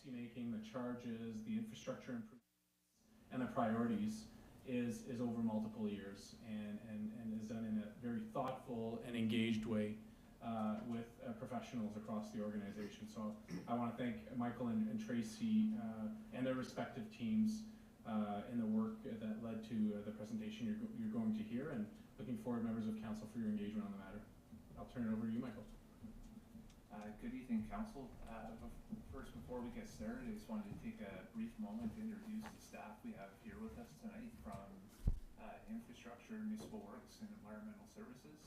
policymaking, the charges, the infrastructure improvements, and the priorities is over multiple years and is done in a very thoughtful and engaged way with professionals across the organization. So I want to thank Michael and Tracy and their respective teams in the work that led to the presentation you're going to hear, and looking forward, members of council, for your engagement on the matter. I'll turn it over to you, Michael. Good evening, Council. First, before we get started, I just wanted to take a brief moment to introduce the staff we have here with us tonight from Infrastructure, Municipal Works, and Environmental Services.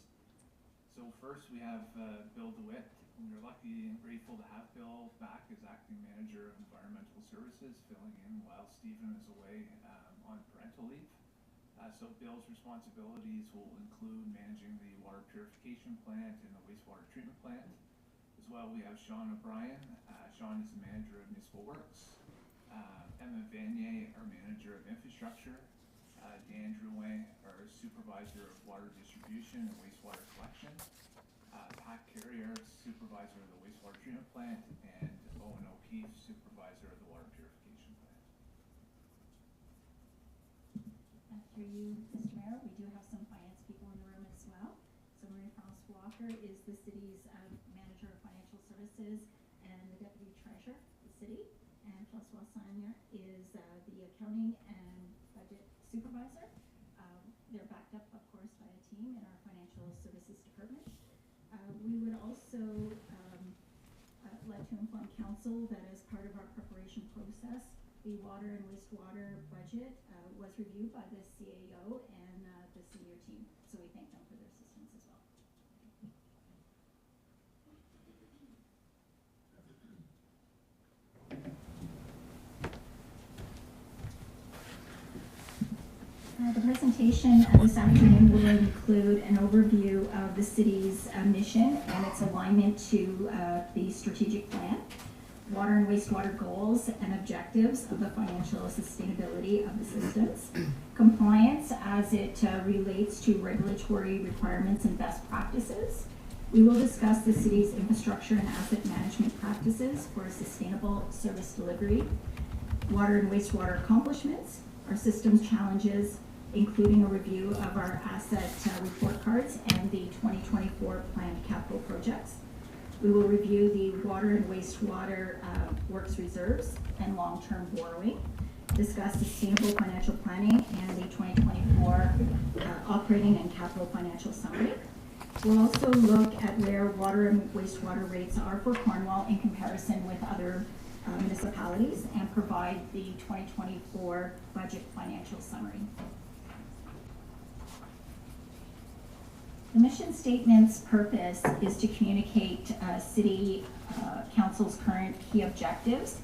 So first, we have Bill DeWitt, and we're lucky and grateful to have Bill back as Acting Manager of Environmental Services, filling in while Stephen is away on parental leave. So Bill's responsibilities will include managing the water purification plant and the wastewater treatment plant. As well, we have Sean O'Brien. Sean is the manager of Municipal Works. Emma Vanier, our manager of Infrastructure. Dan Drouin, our supervisor of water distribution and wastewater collection. Pat Carey, our supervisor of the wastewater treatment plant. And Owen O'Keefe, supervisor of the water purification plant. Through you, Mr. Mayor, we do have some finance people in the room as well. So Marie-France Walker is the city's manager of financial services and the deputy treasurer of the city. And François Sagna is the accounting and budget supervisor. They're backed up, of course, by a team in our financial services department. We would also like to inform council that as part of our preparation process, the water and wastewater budget was reviewed by the CAO and the senior team. So we thank them for their assistance as well. The presentation this afternoon will include an overview of the city's mission and its alignment to the strategic plan, water and wastewater goals and objectives of the financial sustainability of the systems, compliance as it relates to regulatory requirements and best practices. We will discuss the city's infrastructure and asset management practices for sustainable service delivery, water and wastewater accomplishments, our systems challenges, including a review of our asset report cards and the 2024 planned capital projects. We will review the water and wastewater works reserves and long-term borrowing, discuss sustainable financial planning and the 2024 operating and capital financial summary. We'll also look at where water and wastewater rates are for Cornwall in comparison with other municipalities and provide the 2024 budget financial summary. The mission statement's purpose is to communicate City Council's current key objectives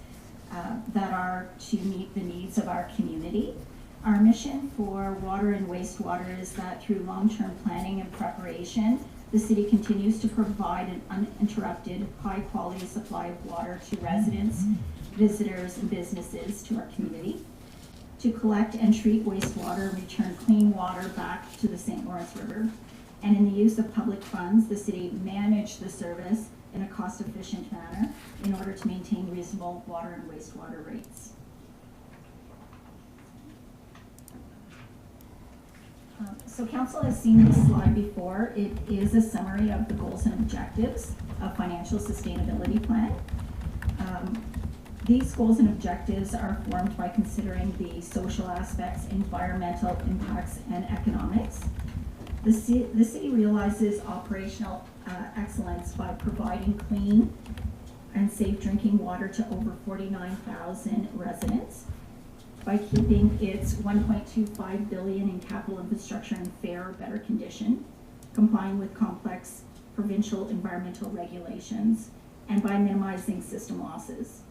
that are to meet the needs of our community. Our mission for water and wastewater is that through long-term planning and preparation, the city continues to provide an uninterrupted, high-quality supply of water to residents, visitors, and businesses to our community, to collect and treat wastewater and return clean water back to the St. Lawrence River. And in the use of public funds, the city managed the service in a cost-efficient manner in order to maintain reasonable water and wastewater rates. So council has seen this slide before. It is a summary of the goals and objectives of financial sustainability plan. These goals and objectives are formed by considering the social aspects, environmental impacts, and economics. The city realizes operational excellence by providing clean and safe drinking water to over 49,000 residents, by keeping its $1.25 billion in capital infrastructure in fair or better condition, complying with complex provincial environmental regulations, and by minimizing system losses.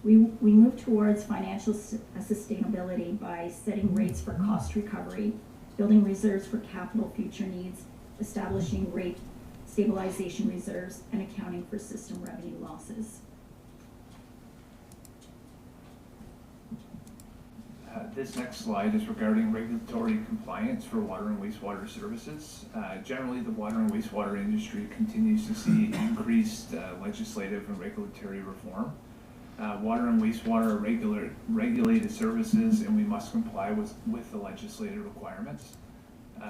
We move towards financial sustainability by setting rates for cost recovery, building reserves for capital future needs, establishing rate stabilization reserves, and accounting for system revenue losses. This next slide is regarding regulatory compliance for water and wastewater services. Generally, the water and wastewater industry continues to see increased legislative and regulatory reform. Water and wastewater are regulated services, and we must comply with the legislative requirements.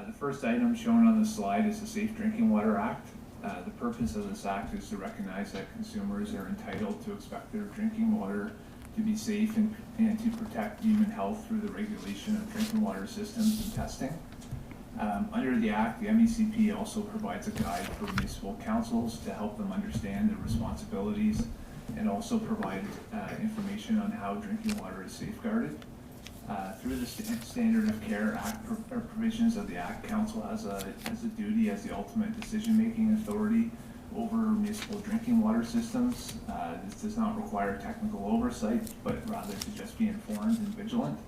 The first item shown on the slide is the Safe Drinking Water Act. The purpose of this act is to recognize that consumers are entitled to expect their drinking water to be safe and to protect human health through the regulation of drinking water systems and testing. Under the Act, the MECP also provides a guide for municipal councils to help them understand their responsibilities and also provide information on how drinking water is safeguarded. Through the Standard of Care Act provisions of the Act, Council has a duty as the ultimate decision-making authority over municipal drinking water systems. This does not require technical oversight, but rather to just be informed and vigilant.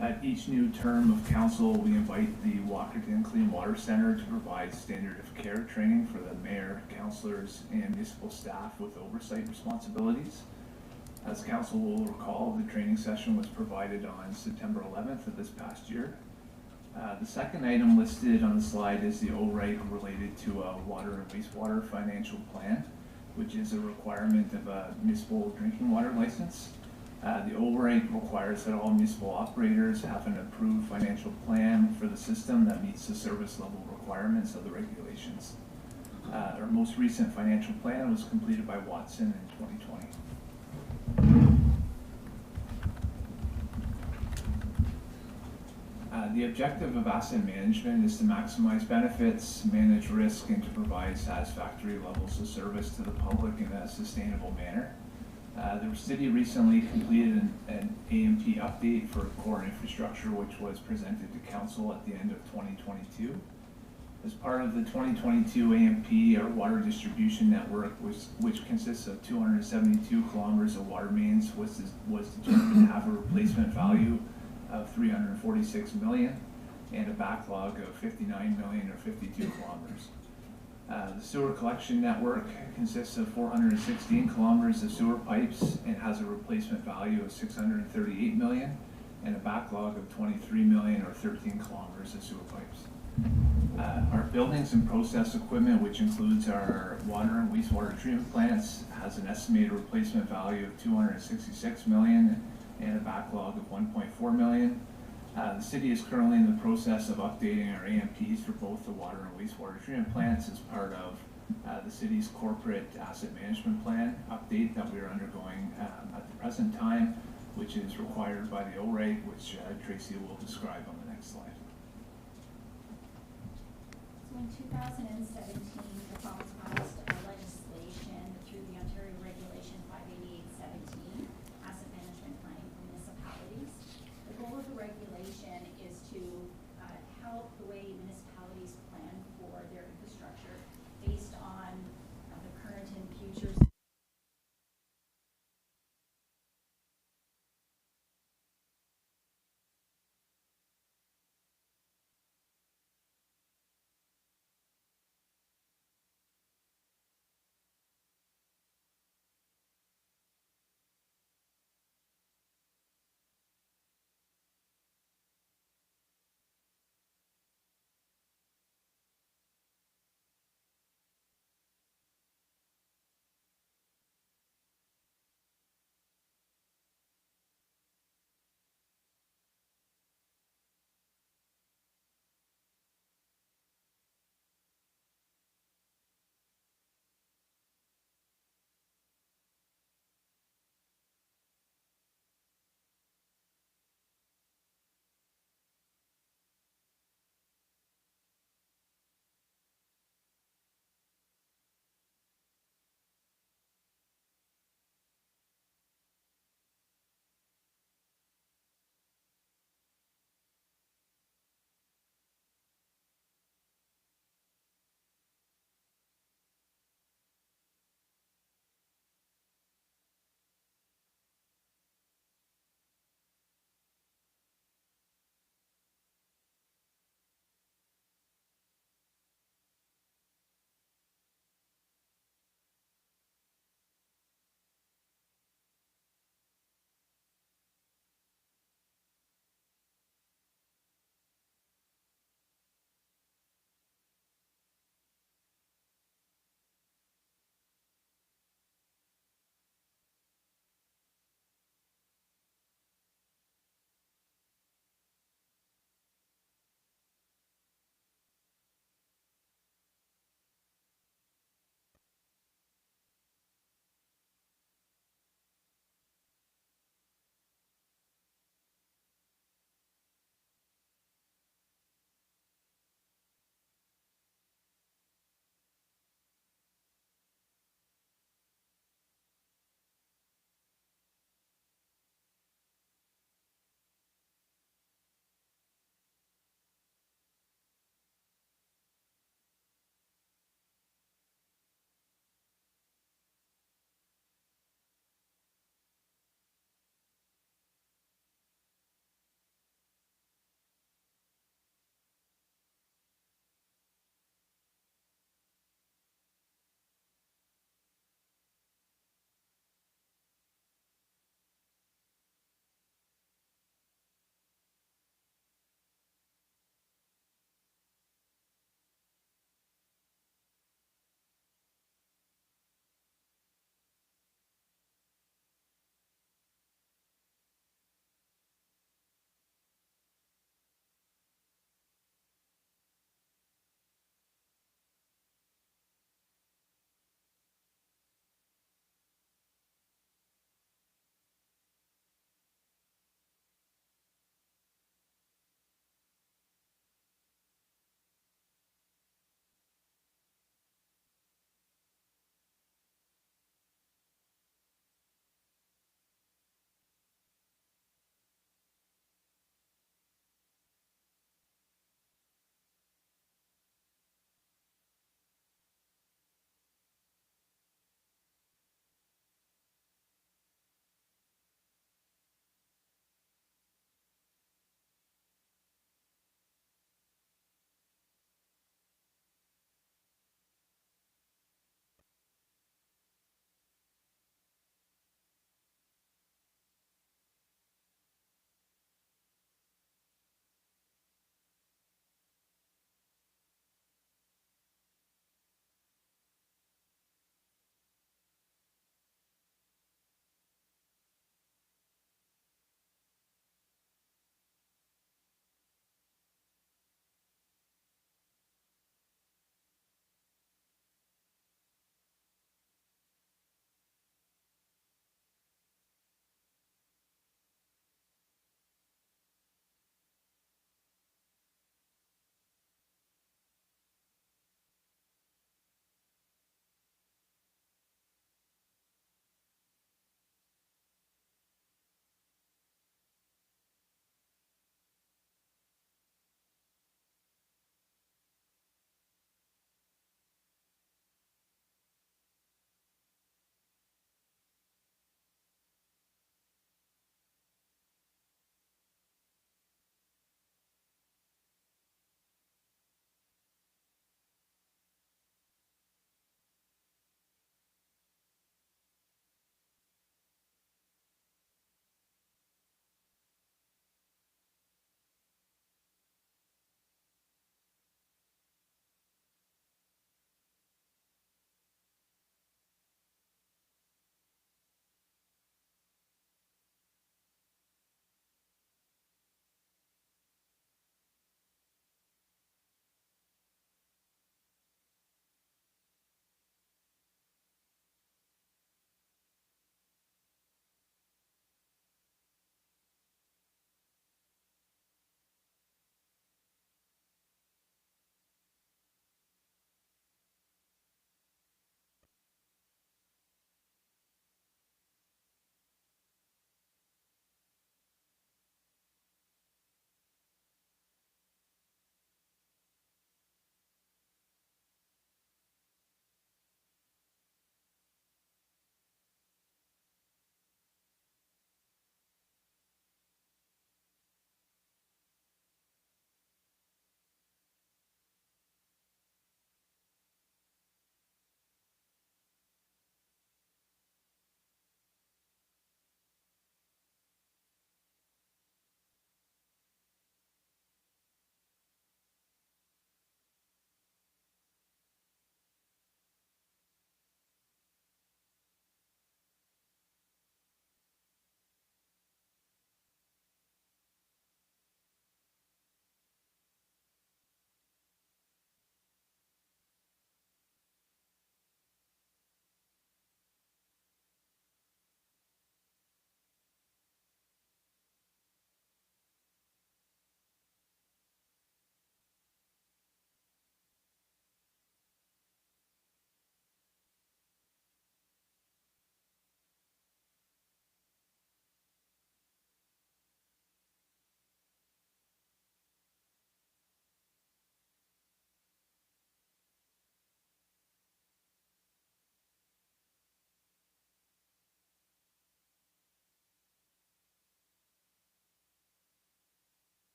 At each new term of council, we invite the Walkerton Clean Water Center to provide standard of care training for the mayor, councillors, and municipal staff with oversight responsibilities. As council will recall, the training session was provided on September 11th of this past year. The second item listed on the slide is the ORIGHT related to a water and wastewater financial plan, which is a requirement of a municipal drinking water license. The ORIGHT requires that all municipal operators have an approved financial plan for the system that meets the service level requirements of the regulations. Our most recent financial plan was completed by Watson in 2020. The objective of asset management is to maximize benefits, manage risk, and to provide satisfactory levels of service to the public in a sustainable manner. The city recently completed an AMP update for core infrastructure, which was presented to council at the end of 2022. As part of the 2022 AMP, our water distribution network, which consists of 272 kilometers of water mains, was determined to have a replacement value of $346 million and a backlog of $59 million or 52 kilometers. The sewer collection network consists of 416 kilometers of sewer pipes and has a replacement value of $638 million and a backlog of $23 million or 13 kilometers of sewer pipes. Our buildings and process equipment, which includes our water and wastewater treatment plants, has an estimated replacement value of $266 million and a backlog of $1.4 million. The city is currently in the process of updating our AMPs for both the water and wastewater treatment plants as part of the city's corporate asset management plan update that we are undergoing at the present time, which is required by the ORIGHT, which Tracy will describe on the next slide. So in 2017, the province passed legislation through the Ontario Regulation 588-17, Asset Management Planning for Municipalities. The goal of the regulation is to help the way municipalities plan for their infrastructure based on the current and future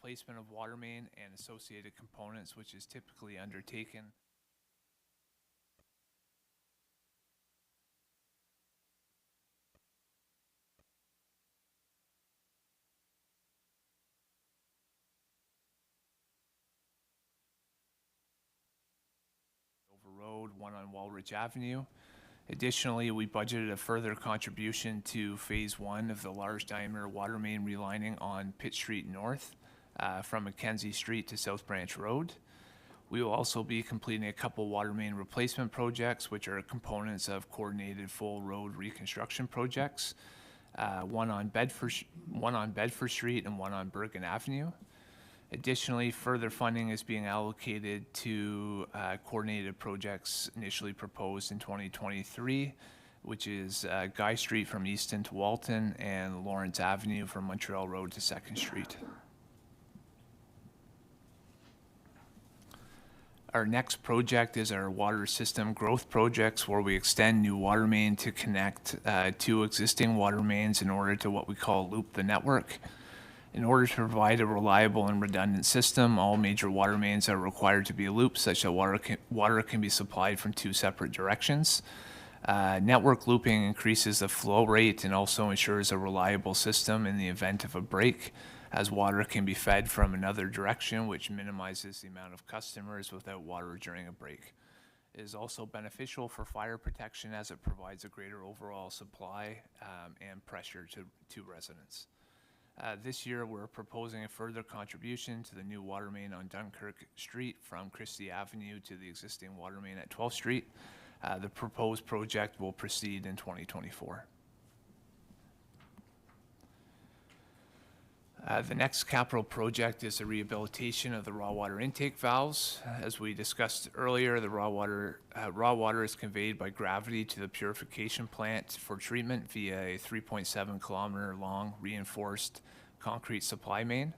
replacement of water main and associated components, which is typically undertaken over road, one on Walrich Avenue. Additionally, we budgeted a further contribution to phase 1 of the large diameter water main relining on Pitt Street North from Mackenzie Street to South Branch Road. We will also be completing a couple water main replacement projects, which are components of coordinated full road reconstruction projects, one on Bedford Street and one on Bergen Avenue. Additionally, further funding is being allocated to coordinated projects initially proposed in 2023, which is Guy Street from Easton to Walton and Lawrence Avenue from Montreal Road to 2nd Street. Our next project is our water system growth projects, where we extend new water main to connect two existing water mains in order to what we call loop the network. In order to provide a reliable and redundant system, all major water mains are required to be looped such that water can be supplied from two separate directions. Network looping increases the flow rate and also ensures a reliable system in the event of a break, as water can be fed from another direction, which minimizes the amount of customers without water during a break. It is also beneficial for fire protection as it provides a greater overall supply and pressure to residents. This year, we're proposing a further contribution to the new water main on Dunkirk Street from Christie Avenue to the existing water main at 12th Street. The proposed project will proceed in 2024. The next capital project is the rehabilitation of the raw water intake valves. As we discussed earlier, the raw water is conveyed by gravity to the purification plant for treatment via a 3.7 kilometer long reinforced concrete supply main.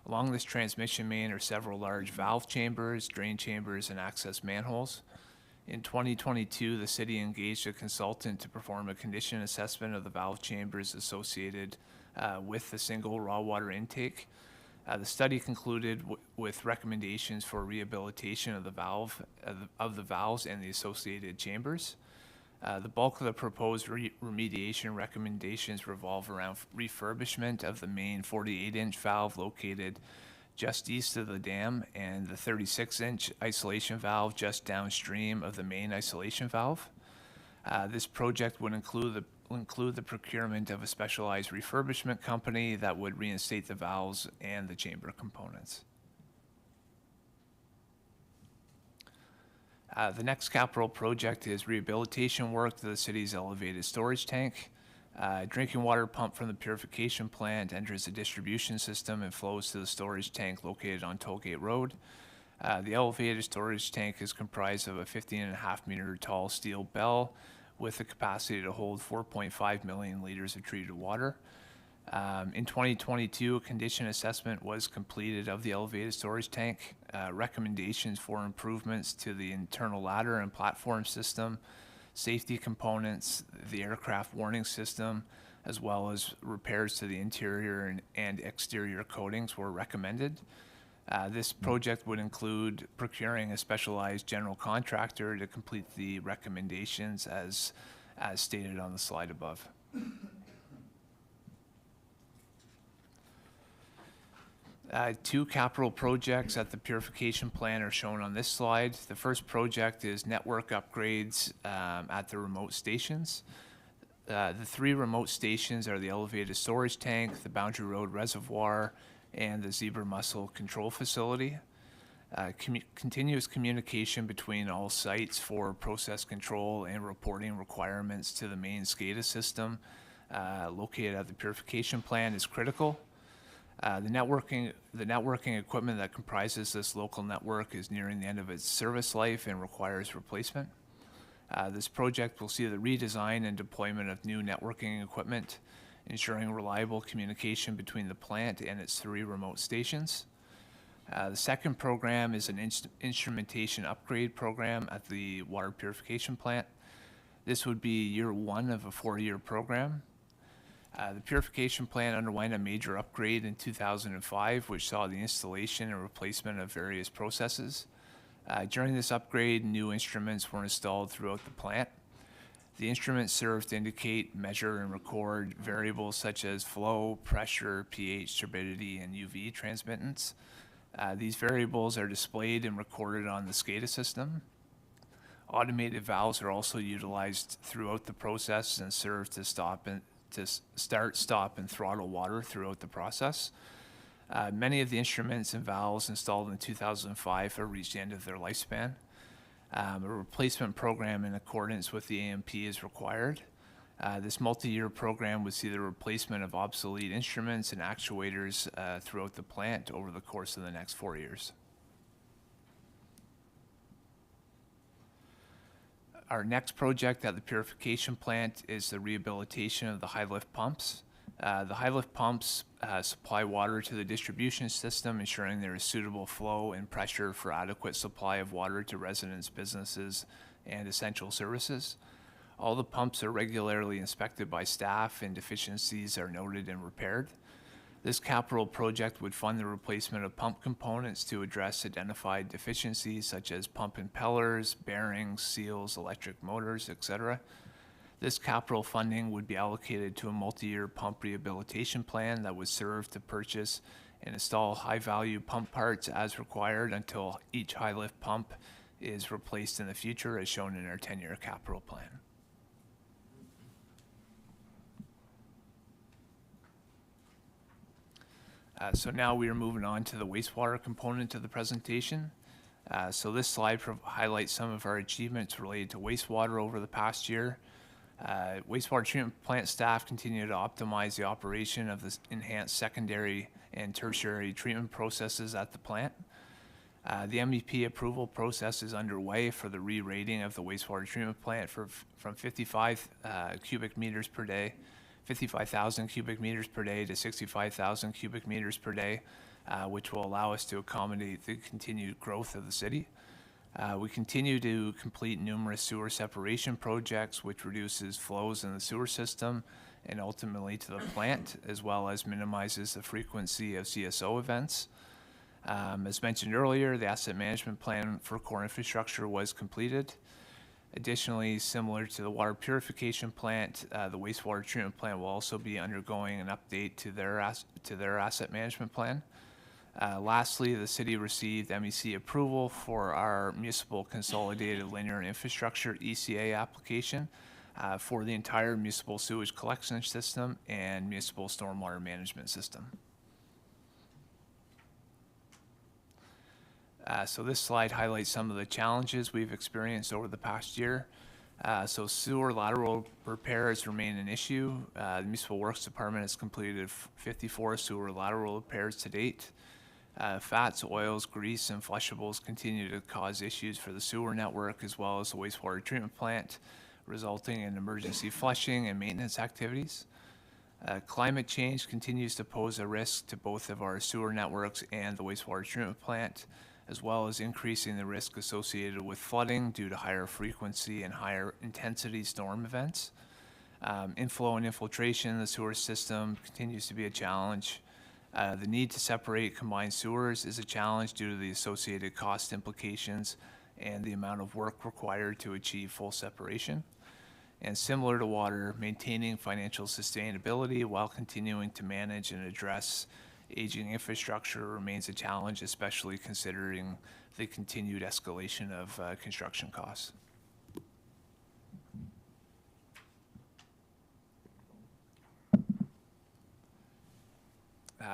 Along this transmission main are several large valve chambers, drain chambers, and access manholes. In 2022, the city engaged a consultant to perform a condition assessment of the valve chambers associated with the single raw water intake. The study concluded with recommendations for rehabilitation of the valves and the associated chambers. The bulk of the proposed remediation recommendations revolve around refurbishment of the main 48-inch valve located just east of the dam and the 36-inch isolation valve just downstream of the main isolation valve. This project would include the procurement of a specialized refurbishment company that would reinstate the valves and the chamber components. The next capital project is rehabilitation work to the city's elevated storage tank. Drinking water pumped from the purification plant enters the distribution system and flows to the storage tank located on Tollgate Road. The elevated storage tank is comprised of a 15.5 meter tall steel bell with the capacity to hold 4.5 million liters of treated water. In 2022, a condition assessment was completed of the elevated storage tank. Recommendations for improvements to the internal ladder and platform system, safety components, the aircraft warning system, as well as repairs to the interior and exterior coatings were recommended. This project would include procuring a specialized general contractor to complete the recommendations as stated on the slide above. Two capital projects at the purification plant are shown on this slide. The first project is network upgrades at the remote stations. The three remote stations are the elevated storage tank, the Boundary Road Reservoir, and the Zebra Mussel Control Facility. Continuous communication between all sites for process control and reporting requirements to the main SCADA system located at the purification plant is critical. The networking equipment that comprises this local network is nearing the end of its service life and requires replacement. This project will see the redesign and deployment of new networking equipment, ensuring reliable communication between the plant and its three remote stations. The second program is an instrumentation upgrade program at the water purification plant. This would be year one of a 4-year program. The purification plant underwent a major upgrade in 2005, which saw the installation and replacement of various processes. During this upgrade, new instruments were installed throughout the plant. The instruments serve to indicate, measure, and record variables such as flow, pressure, pH, turbidity, and UV transmittance. These variables are displayed and recorded on the SCADA system. Automated valves are also utilized throughout the process and serve to start, stop, and throttle water throughout the process. Many of the instruments and valves installed in 2005 have reached the end of their lifespan. A replacement program in accordance with the AMP is required. This multi-year program would see the replacement of obsolete instruments and actuators throughout the plant over the course of the next 4 years. Our next project at the purification plant is the rehabilitation of the high lift pumps. The high lift pumps supply water to the distribution system, ensuring there is suitable flow and pressure for adequate supply of water to residents, businesses, and essential services. All the pumps are regularly inspected by staff and deficiencies are noted and repaired. This capital project would fund the replacement of pump components to address identified deficiencies such as pump impellers, bearings, seals, electric motors, etc. This capital funding would be allocated to a multi-year pump rehabilitation plan that would serve to purchase and install high-value pump parts as required until each high-lift pump is replaced in the future, as shown in our 10-year capital plan. So now we are moving on to the wastewater component of the presentation. So this slide highlights some of our achievements related to wastewater over the past year. Wastewater treatment plant staff continue to optimize the operation of the enhanced secondary and tertiary treatment processes at the plant. The MEP approval process is underway for the re-rating of the wastewater treatment plant from 55,000 cubic meters per day to 65,000 cubic meters per day, which will allow us to accommodate the continued growth of the city. We continue to complete numerous sewer separation projects, which reduces flows in the sewer system and ultimately to the plant, as well as minimizes the frequency of CSO events. As mentioned earlier, the asset management plan for core infrastructure was completed. Additionally, similar to the water purification plant, the wastewater treatment plant will also be undergoing an update to their asset management plan. Lastly, the city received MEC approval for our municipal consolidated linear infrastructure ECA application for the entire municipal sewage collection system and municipal stormwater management system. So this slide highlights some of the challenges we've experienced over the past year. So sewer lateral repairs remain an issue. The Municipal Works Department has completed 54 sewer lateral repairs to date. Fats, oils, grease, and flushables continue to cause issues for the sewer network as well as the wastewater treatment plant, resulting in emergency flushing and maintenance activities. Climate change continues to pose a risk to both of our sewer networks and the wastewater treatment plant, as well as increasing the risk associated with flooding due to higher frequency and higher intensity storm events. Inflow and infiltration in the sewer system continues to be a challenge. The need to separate combined sewers is a challenge due to the associated cost implications and the amount of work required to achieve full separation. And similar to water, maintaining financial sustainability while continuing to manage and address aging infrastructure remains a challenge, especially considering the continued escalation of construction costs.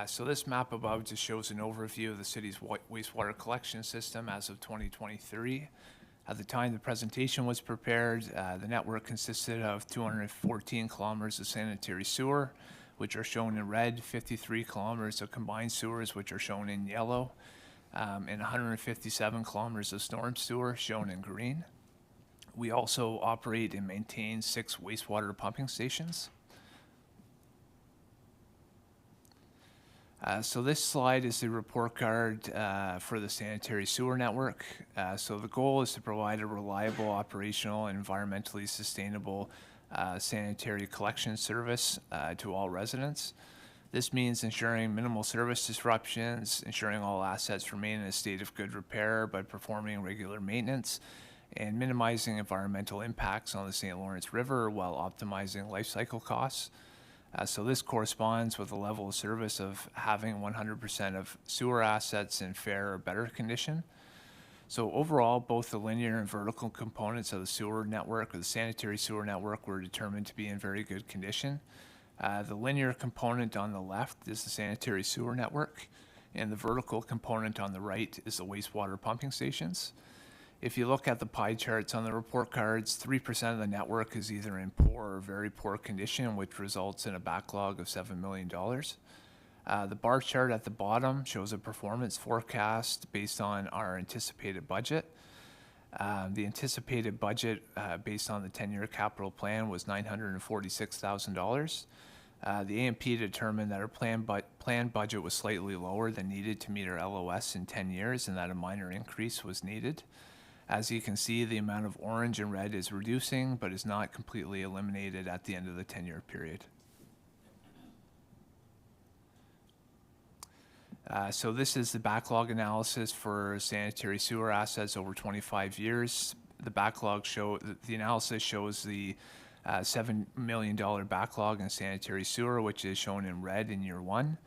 So this map above just shows an overview of the city's wastewater collection system as of 2023. At the time the presentation was prepared, the network consisted of 214 kilometers of sanitary sewer, which are shown in red, 53 kilometers of combined sewers, which are shown in yellow, and 157 kilometers of storm sewer, shown in green. We also operate and maintain 6 wastewater pumping stations. So this slide is the report card for the sanitary sewer network. So the goal is to provide a reliable, operational, and environmentally sustainable sanitary collection service to all residents. This means ensuring minimal service disruptions, ensuring all assets remain in a state of good repair by performing regular maintenance, and minimizing environmental impacts on the St. Lawrence River while optimizing life cycle costs. So this corresponds with a level of service of having 100% of sewer assets in fair or better condition. So overall, both the linear and vertical components of the sewer network or the sanitary sewer network were determined to be in very good condition. The linear component on the left is the sanitary sewer network, and the vertical component on the right is the wastewater pumping stations. If you look at the pie charts on the report cards, 3% of the network is either in poor or very poor condition, which results in a backlog of $7 million. The bar chart at the bottom shows a performance forecast based on our anticipated budget. The anticipated budget based on the 10-year capital plan was $946,000. The AMP determined that our planned budget was slightly lower than needed to meet our LOS in 10 years and that a minor increase was needed. As you can see, the amount of orange and red is reducing, but is not completely eliminated at the end of the 10-year period. So this is the backlog analysis for sanitary sewer assets over 25 years. The analysis shows the $7 million backlog in sanitary sewer, which is shown in red in year one.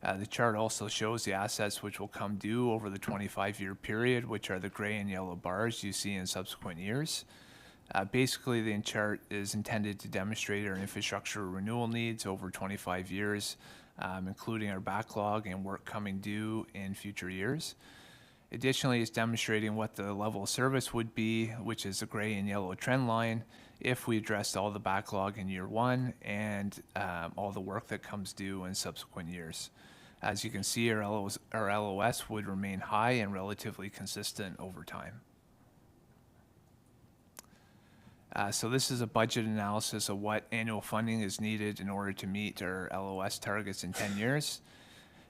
The chart also shows the assets which will come due over the 25-year period, which are the gray and yellow bars you see in subsequent years. Basically, the chart is intended to demonstrate our infrastructure renewal needs over 25 years, including our backlog and work coming due in future years. Additionally, it's demonstrating what the level of service would be, which is the gray and yellow trend line, if we addressed all the backlog in year one and all the work that comes due in subsequent years. As you can see, our LOS would remain high and relatively consistent over time. So this is a budget analysis of what annual funding is needed in order to meet our LOS targets in 10 years.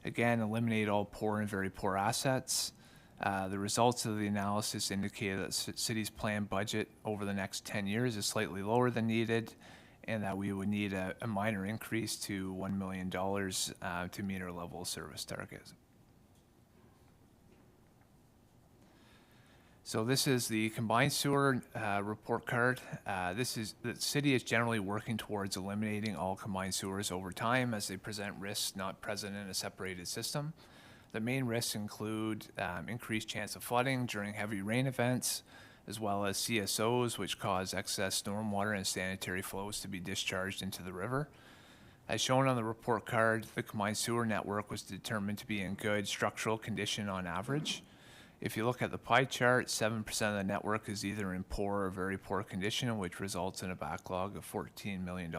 Again, eliminate all poor and very poor assets. The results of the analysis indicate that the city's planned budget over the next 10 years is slightly lower than needed, and that we would need a minor increase to $1 million to meet our level of service targets. So this is the combined sewer report card. The city is generally working towards eliminating all combined sewers over time as they present risks not present in a separated system. The main risks include increased chance of flooding during heavy rain events, as well as CSOs, which cause excess stormwater and sanitary flows to be discharged into the river. As shown on the report card, the combined sewer network was determined to be in good structural condition on average. If you look at the pie chart, 7% of the network is either in poor or very poor condition, which results in a backlog of $14 million.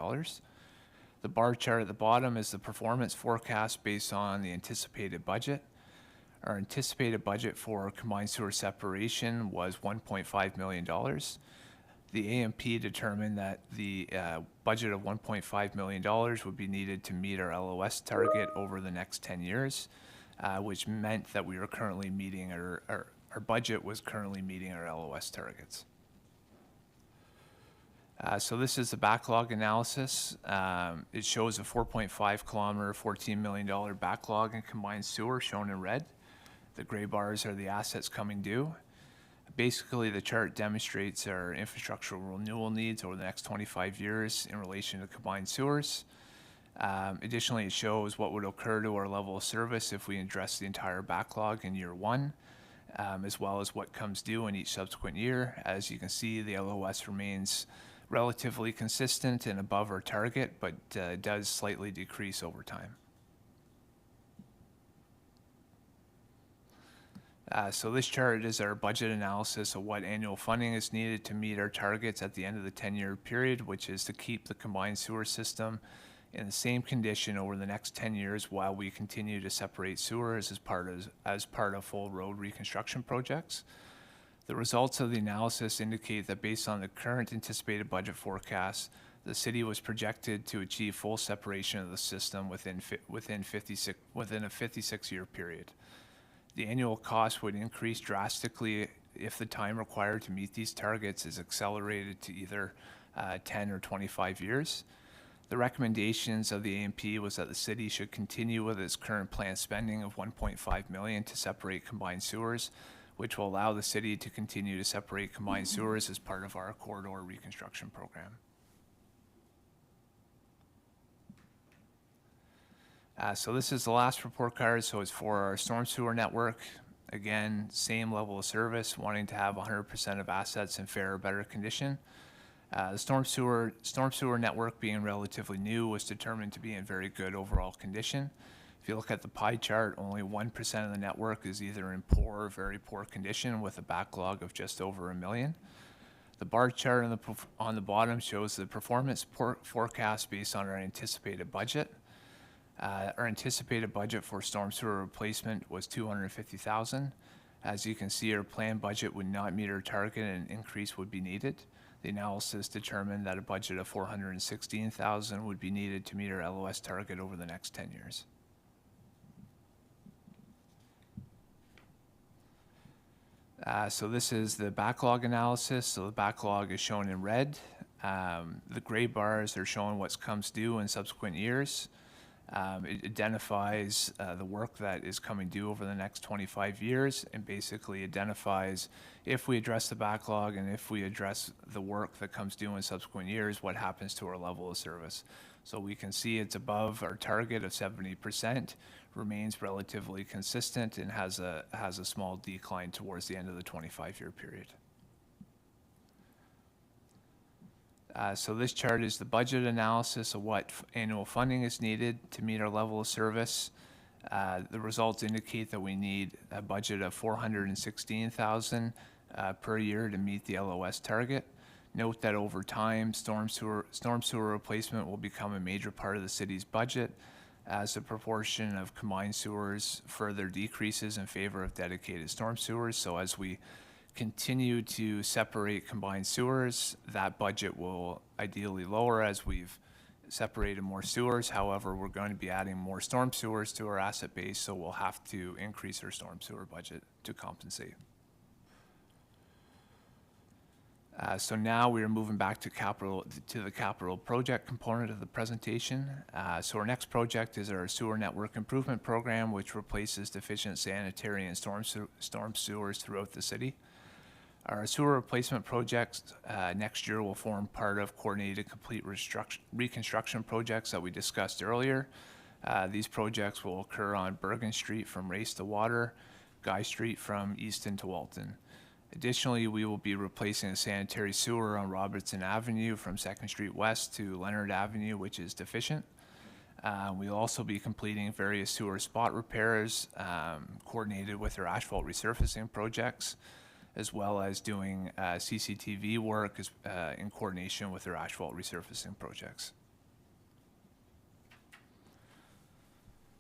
The bar chart at the bottom is the performance forecast based on the anticipated budget. Our anticipated budget for combined sewer separation was $1.5 million. The AMP determined that the budget of $1.5 million would be needed to meet our LOS target over the next 10 years, which meant that we were currently meeting our budget was currently meeting our LOS targets. So this is the backlog analysis. It shows a 4.5 kilometer, $14 million backlog in combined sewer shown in red. The gray bars are the assets coming due. Basically, the chart demonstrates our infrastructural renewal needs over the next 25 years in relation to combined sewers. Additionally, it shows what would occur to our level of service if we address the entire backlog in year one, as well as what comes due in each subsequent year. As you can see, the LOS remains relatively consistent and above our target, but does slightly decrease over time. So this chart is our budget analysis of what annual funding is needed to meet our targets at the end of the 10-year period, which is to keep the combined sewer system in the same condition over the next 10 years while we continue to separate sewers as part of full road reconstruction projects. The results of the analysis indicate that based on the current anticipated budget forecast, the city was projected to achieve full separation of the system within a 56-year period. The annual cost would increase drastically if the time required to meet these targets is accelerated to either 10 or 25 years. The recommendations of the A&P was that the city should continue with its current planned spending of $1.5 million to separate combined sewers, which will allow the city to continue to separate combined sewers as part of our corridor reconstruction program. So this is the last report card, so it's for our storm sewer network. Again, same level of service, wanting to have 100% of assets in fair or better condition. The storm sewer network, being relatively new, was determined to be in very good overall condition. If you look at the pie chart, only 1% of the network is either in poor or very poor condition, with a backlog of just over $1 million. The bar chart on the bottom shows the performance forecast based on our anticipated budget. Our anticipated budget for storm sewer replacement was $250,000. As you can see, our planned budget would not meet our target and an increase would be needed. The analysis determined that a budget of $416,000 would be needed to meet our LOS target over the next 10 years. So this is the backlog analysis. So the backlog is shown in red. The gray bars are showing what comes due in subsequent years. It identifies the work that is coming due over the next 25 years and basically identifies if we address the backlog and if we address the work that comes due in subsequent years, what happens to our level of service. So we can see it's above our target of 70%, remains relatively consistent, and has a small decline towards the end of the 25-year period. So this chart is the budget analysis of what annual funding is needed to meet our level of service. The results indicate that we need a budget of $416,000 per year to meet the LOS target. Note that over time, storm sewer replacement will become a major part of the city's budget as the proportion of combined sewers further decreases in favor of dedicated storm sewers. So as we continue to separate combined sewers, that budget will ideally lower as we've separated more sewers. However, we're going to be adding more storm sewers to our asset base, so we'll have to increase our storm sewer budget to compensate. So now we are moving back to the capital project component of the presentation. So our next project is our sewer network improvement program, which replaces deficient sanitary and storm sewers throughout the city. Our sewer replacement projects next year will form part of coordinated complete reconstruction projects that we discussed earlier. These projects will occur on Bergen Street from Race to Water, Guy Street from Easton to Walton. Additionally, we will be replacing a sanitary sewer on Robertson Avenue from 2nd Street West to Leonard Avenue, which is deficient. We'll also be completing various sewer spot repairs coordinated with our asphalt resurfacing projects, as well as doing CCTV work in coordination with our asphalt resurfacing projects.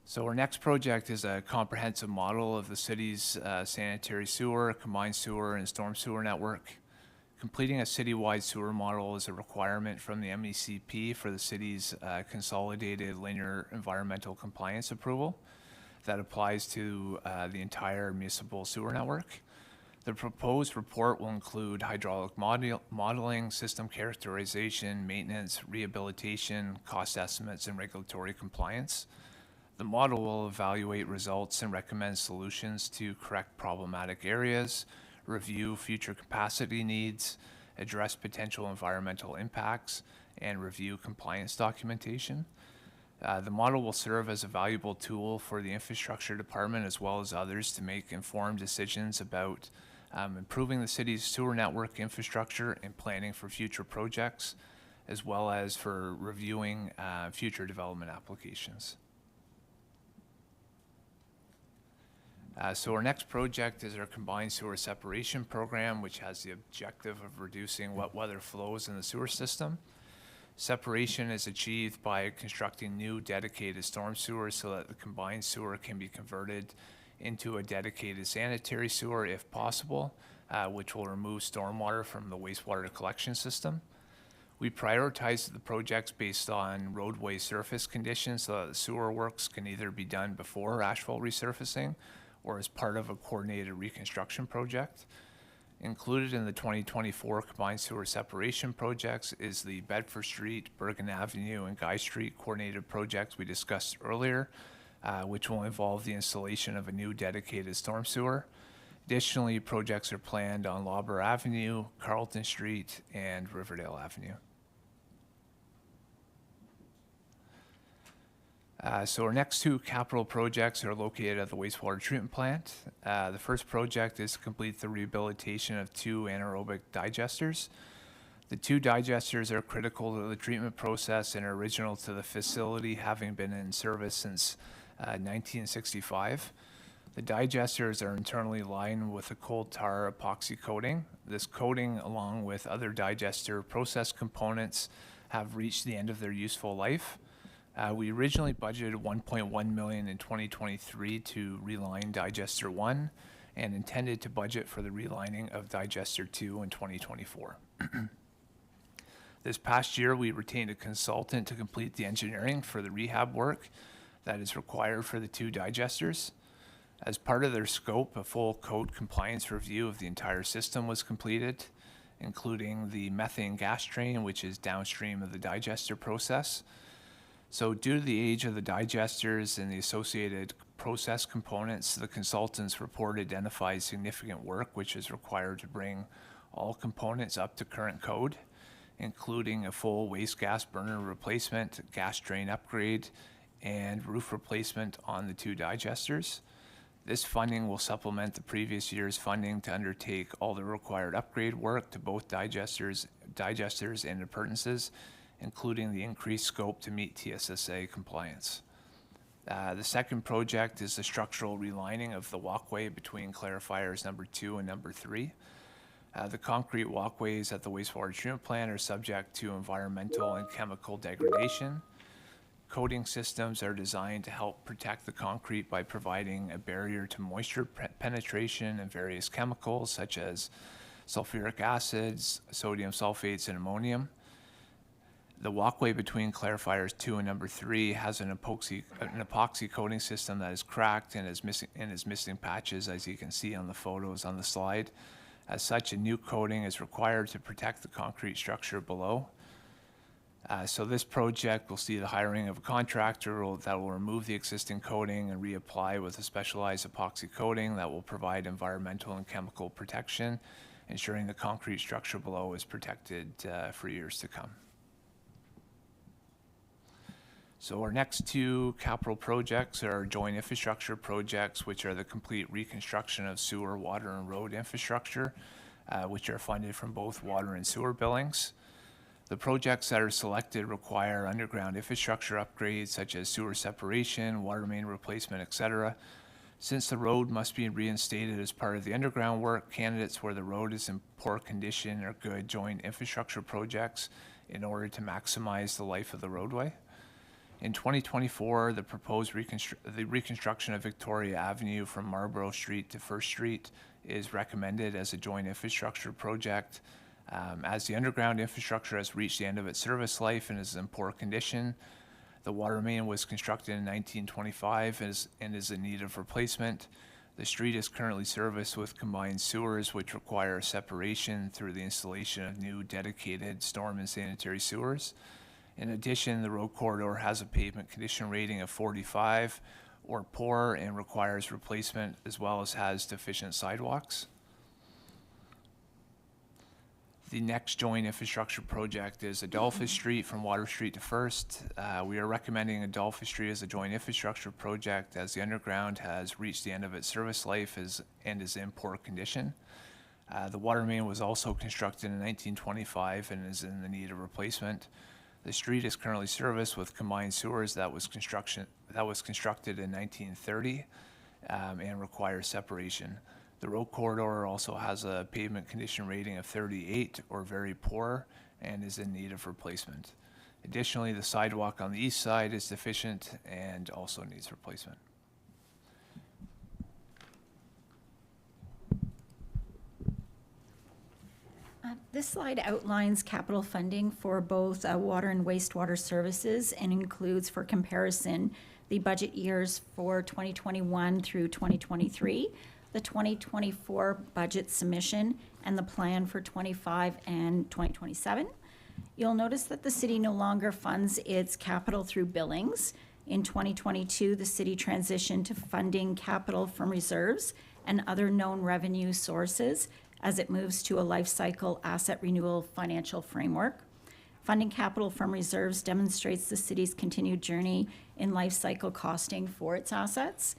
So our next project is a comprehensive model of the city's sanitary sewer, combined sewer, and storm sewer network. Completing a citywide sewer model is a requirement from the MECP for the city's consolidated linear environmental compliance approval that applies to the entire municipal sewer network. The proposed report will include hydraulic modeling, system characterization, maintenance, rehabilitation, cost estimates, and regulatory compliance. The model will evaluate results and recommend solutions to correct problematic areas, review future capacity needs, address potential environmental impacts, and review compliance documentation. The model will serve as a valuable tool for the infrastructure department as well as others to make informed decisions about improving the city's sewer network infrastructure and planning for future projects, as well as for reviewing future development applications. So our next project is our combined sewer separation program, which has the objective of reducing wet weather flows in the sewer system. Separation is achieved by constructing new dedicated storm sewers so that the combined sewer can be converted into a dedicated sanitary sewer if possible, which will remove stormwater from the wastewater collection system. We prioritize the projects based on roadway surface conditions so that the sewer works can either be done before asphalt resurfacing or as part of a coordinated reconstruction project. Included in the 2024 combined sewer separation projects is the Bedford Street, Bergen Avenue, and Guy Street coordinated projects we discussed earlier, which will involve the installation of a new dedicated storm sewer. Additionally, projects are planned on Lauber Avenue, Carlton Street, and Riverdale Avenue. So our next two capital projects are located at the wastewater treatment plant. The first project is to complete the rehabilitation of two anaerobic digesters. The two digesters are critical to the treatment process and are original to the facility, having been in service since 1965. The digesters are internally lined with a coal tar epoxy coating. This coating, along with other digester process components, have reached the end of their useful life. We originally budgeted $1.1 million in 2023 to reline Digester 1 and intended to budget for the relining of Digester 2 in 2024. This past year, we retained a consultant to complete the engineering for the rehab work that is required for the two digesters. As part of their scope, a full code compliance review of the entire system was completed, including the methane gas train, which is downstream of the digester process. So due to the age of the digesters and the associated process components, the consultant's report identifies significant work which is required to bring all components up to current code, including a full waste gas burner replacement, gas drain upgrade, and roof replacement on the two digesters. This funding will supplement the previous year's funding to undertake all the required upgrade work to both digesters and appurtenances, including the increased scope to meet TSSA compliance. The second project is the structural relining of the walkway between clarifiers number 2 and number 3. The concrete walkways at the wastewater treatment plant are subject to environmental and chemical degradation. Coating systems are designed to help protect the concrete by providing a barrier to moisture penetration and various chemicals such as sulfuric acids, sodium sulfates, and ammonium. The walkway between clarifiers 2 and number 3 has an epoxy coating system that is cracked and is missing patches, as you can see on the photos on the slide. As such, a new coating is required to protect the concrete structure below. So this project will see the hiring of a contractor that will remove the existing coating and reapply with a specialized epoxy coating that will provide environmental and chemical protection, ensuring the concrete structure below is protected for years to come. So our next two capital projects are joint infrastructure projects, which are the complete reconstruction of sewer, water, and road infrastructure, which are funded from both water and sewer billings. The projects that are selected require underground infrastructure upgrades such as sewer separation, water main replacement, etc. Since the road must be reinstated as part of the underground work, candidates where the road is in poor condition are good joint infrastructure projects in order to maximize the life of the roadway. In 2024, the proposed reconstruction of Victoria Avenue from Marlborough Street to First Street is recommended as a joint infrastructure project. As the underground infrastructure has reached the end of its service life and is in poor condition, the water main was constructed in 1925 and is in need of replacement. The street is currently serviced with combined sewers, which require separation through the installation of new dedicated storm and sanitary sewers. In addition, the road corridor has a pavement condition rating of 45 or poor and requires replacement, as well as has deficient sidewalks. The next joint infrastructure project is Adolphus Street from Water Street to First. We are recommending Adolphus Street as a joint infrastructure project as the underground has reached the end of its service life and is in poor condition. The water main was also constructed in 1925 and is in the need of replacement. The street is currently serviced with combined sewers that was constructed in 1930 and requires separation. The road corridor also has a pavement condition rating of 38 or very poor and is in need of replacement. Additionally, the sidewalk on the east side is deficient and also needs replacement. This slide outlines capital funding for both water and wastewater services and includes, for comparison, the budget years for 2021 through 2023. the 2024 budget submission and the plan for 25 and 2027. You'll notice that the city no longer funds its capital through billings. In 2022, the city transitioned to funding capital from reserves and other known revenue sources as it moves to a life cycle asset renewal financial framework. Funding capital from reserves demonstrates the city's continued journey in life cycle costing for its assets.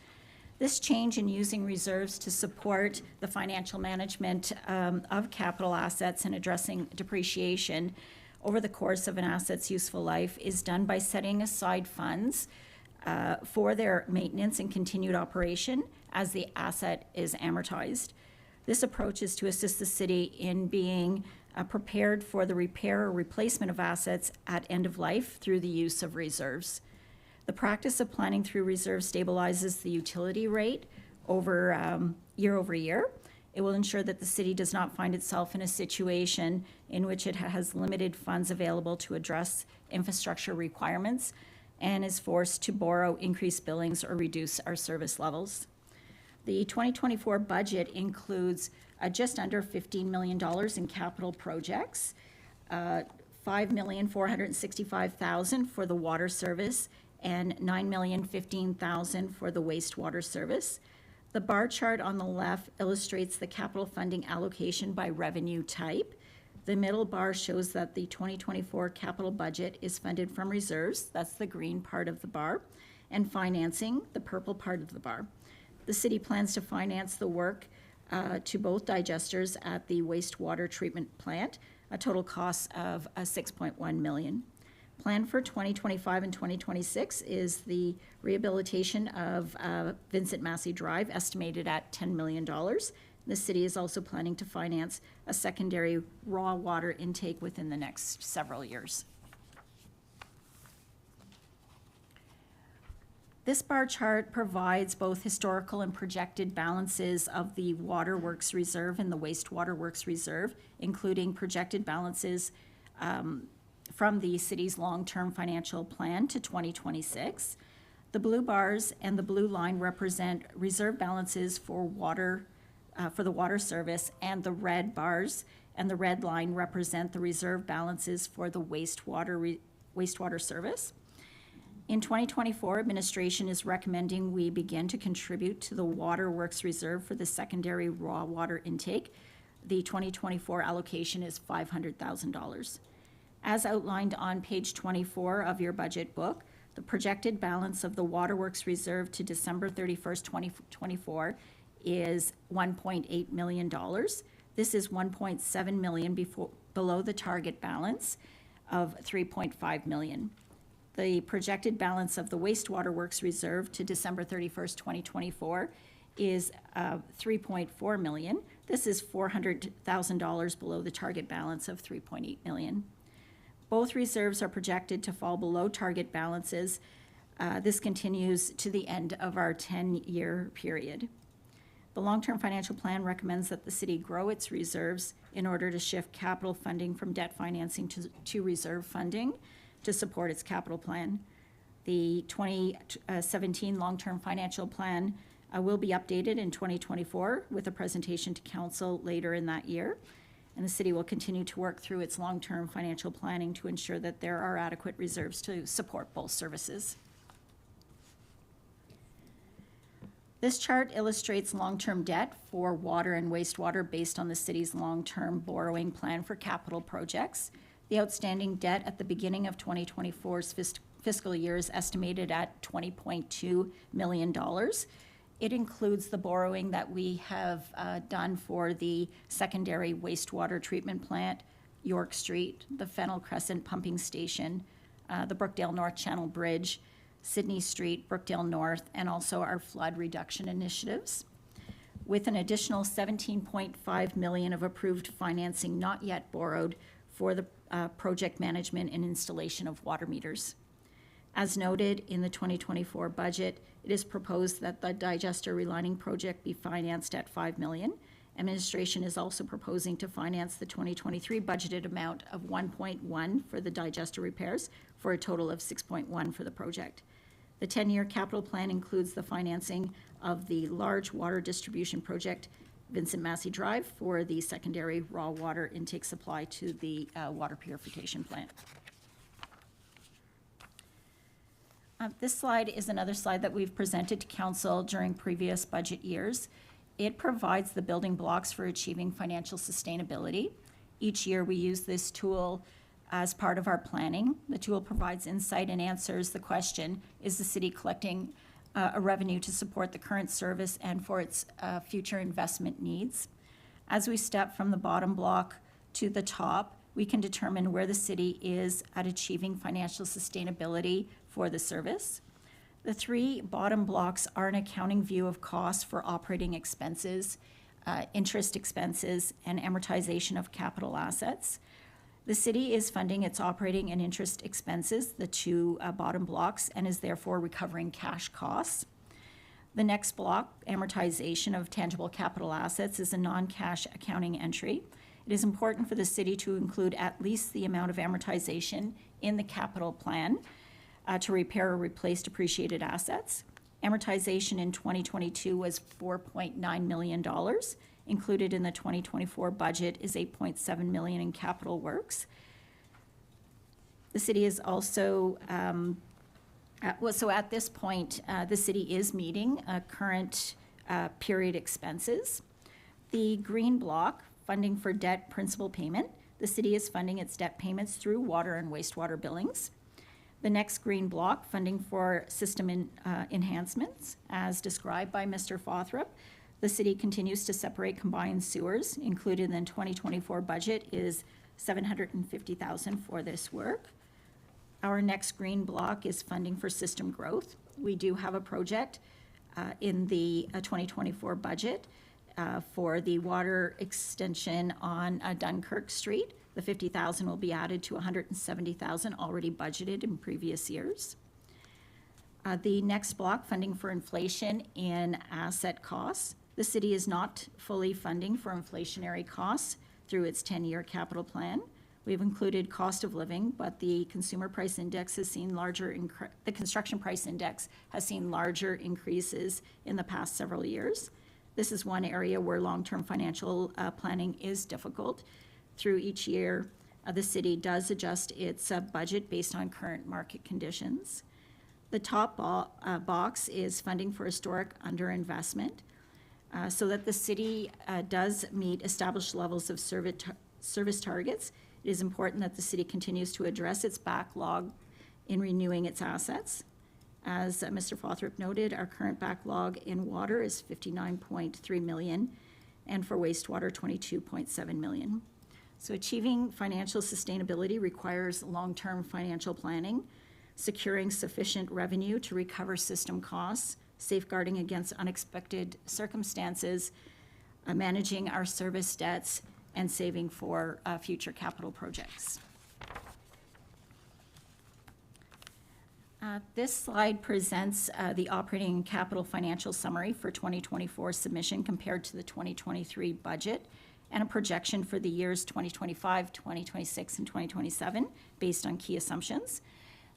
This change in using reserves to support the financial management of capital assets and addressing depreciation over the course of an asset's useful life is done by setting aside funds for their maintenance and continued operation as the asset is amortized. This approach is to assist the city in being prepared for the repair or replacement of assets at end of life through the use of reserves. The practice of planning through reserves stabilizes the utility rate over year. It will ensure that the city does not find itself in a situation in which it has limited funds available to address infrastructure requirements and is forced to borrow increased billings or reduce our service levels. The 2024 budget includes just under $15 million in capital projects, $5,465,000 for the water service, and $9,015,000 for the wastewater service. The bar chart on the left illustrates the capital funding allocation by revenue type. The middle bar shows that the 2024 capital budget is funded from reserves, that's the green part of the bar, and financing, the purple part of the bar. The city plans to finance the work to both digesters at the wastewater treatment plant, a total cost of $6.1 million. Plan for 2025 and 2026 is the rehabilitation of Vincent Massey Drive, estimated at $10 million. The city is also planning to finance a secondary raw water intake within the next several years. This bar chart provides both historical and projected balances of the Water Works Reserve and the Wastewater Works Reserve, including projected balances from the city's long-term financial plan to 2026. The blue bars and the blue line represent reserve balances for the water service, and the red bars and the red line represent the reserve balances for the wastewater service. In 2024, administration is recommending we begin to contribute to the Water Works Reserve for the secondary raw water intake. The 2024 allocation is $500,000. As outlined on page 24 of your budget book, the projected balance of the Water Works Reserve to December 31st, 2024 is $1.8 million. This is $1.7 million below the target balance of $3.5 million. The projected balance of the Wastewater Works Reserve to December 31st, 2024 is $3.4 million. This is $400,000 below the target balance of $3.8 million. Both reserves are projected to fall below target balances. This continues to the end of our 10-year period. The long-term financial plan recommends that the city grow its reserves in order to shift capital funding from debt financing to reserve funding to support its capital plan. The 2017 long-term financial plan will be updated in 2024 with a presentation to council later in that year. And the city will continue to work through its long-term financial planning to ensure that there are adequate reserves to support both services. This chart illustrates long-term debt for water and wastewater based on the city's long-term borrowing plan for capital projects. The outstanding debt at the beginning of 2024's fiscal year is estimated at $20.2 million. It includes the borrowing that we have done for the secondary wastewater treatment plant, York Street, the Fennel Crescent Pumping Station, the Brookdale North Channel Bridge, Sydney Street, Brookdale North, and also our flood reduction initiatives, with an additional $17.5 million of approved financing not yet borrowed for the project management and installation of water meters. As noted in the 2024 budget, it is proposed that the digester relining project be financed at $5 million. Administration is also proposing to finance the 2023 budgeted amount of $1.1 for the digester repairs for a total of $6.1 for the project. The 10-year capital plan includes the financing of the large water distribution project, Vincent Massey Drive, for the secondary raw water intake supply to the water purification plant. This slide is another slide that we've presented to council during previous budget years. It provides the building blocks for achieving financial sustainability. Each year we use this tool as part of our planning. The tool provides insight and answers the question, is the city collecting a revenue to support the current service and for its future investment needs? As we step from the bottom block to the top, we can determine where the city is at achieving financial sustainability for the service. The three bottom blocks are an accounting view of costs for operating expenses, interest expenses, and amortization of capital assets. The city is funding its operating and interest expenses, the two bottom blocks, and is therefore recovering cash costs. The next block, amortization of tangible capital assets, is a non-cash accounting entry. It is important for the city to include at least the amount of amortization in the capital plan to repair or replace depreciated assets. Amortization in 2022 was $4.9 million. Included in the 2024 budget is $8.7 million in capital works. The city is also, at this point, the city is meeting current period expenses. The green block, funding for debt principal payment, the city is funding its debt payments through water and wastewater billings. The next green block, funding for system enhancements, as described by Mr. Fothrop. The city continues to separate combined sewers. Included in the 2024 budget is $750,000 for this work. Our next green block is funding for system growth. We do have a project in the 2024 budget for the water extension on Dunkirk Street. The $50,000 will be added to $170,000 already budgeted in previous years. The next block, funding for inflation in asset costs. The city is not fully funding for inflationary costs through its 10-year capital plan. We've included cost of living, but the consumer price index has seen the construction price index has seen larger increases in the past several years. This is one area where long-term financial planning is difficult. Through each year, the city does adjust its budget based on current market conditions. The top box is funding for historic underinvestment, so that the city does meet established levels of service targets. It is important that the city continues to address its backlog in renewing its assets. As Mr. Fothrop noted, our current backlog in water is $59.3 million, and for wastewater, $22.7 million. So achieving financial sustainability requires long-term financial planning, securing sufficient revenue to recover system costs, safeguarding against unexpected circumstances, managing our service debts, and saving for future capital projects. This slide presents the operating and capital financial summary for 2024 submission compared to the 2023 budget, and a projection for the years 2025, 2026, and 2027 based on key assumptions.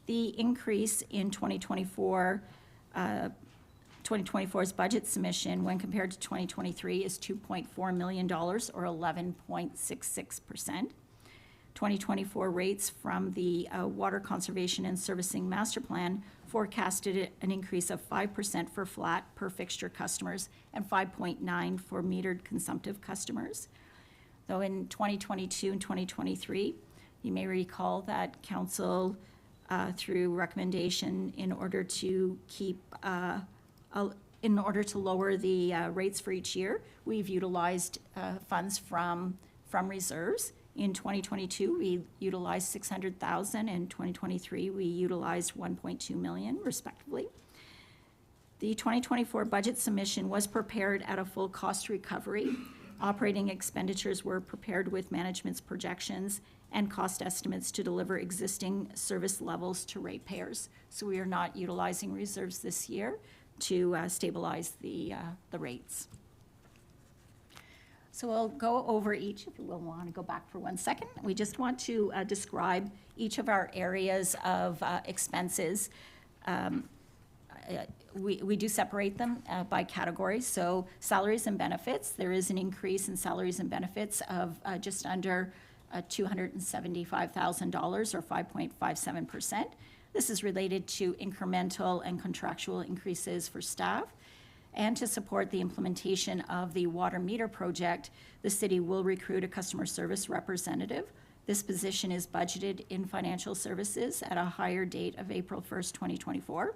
The increase in 2024's budget submission when compared to 2023 is $2.4 million, or 11.66%. 2024 rates from the Water Conservation and Servicing Master Plan forecasted an increase of 5% for flat per fixture customers and 5.9% for metered consumptive customers. Though in 2022 and 2023, you may recall that council, through recommendation in order to lower the rates for each year, we've utilized funds from reserves. In 2022, we utilized $600,000. In 2023, we utilized $1.2 million, respectively. The 2024 budget submission was prepared at a full cost recovery. Operating expenditures were prepared with management's projections and cost estimates to deliver existing service levels to ratepayers. So we are not utilizing reserves this year to stabilize the rates. So we'll go over each, if you will want to go back for 1 second. We just want to describe each of our areas of expenses. we do separate them by categories. So salaries and benefits, there is an increase in salaries and benefits of just under $275,000 or 5.57%. This is related to incremental and contractual increases for staff. And to support the implementation of the water meter project, the city will recruit a customer service representative. This position is budgeted in financial services at a higher date of April 1st, 2024.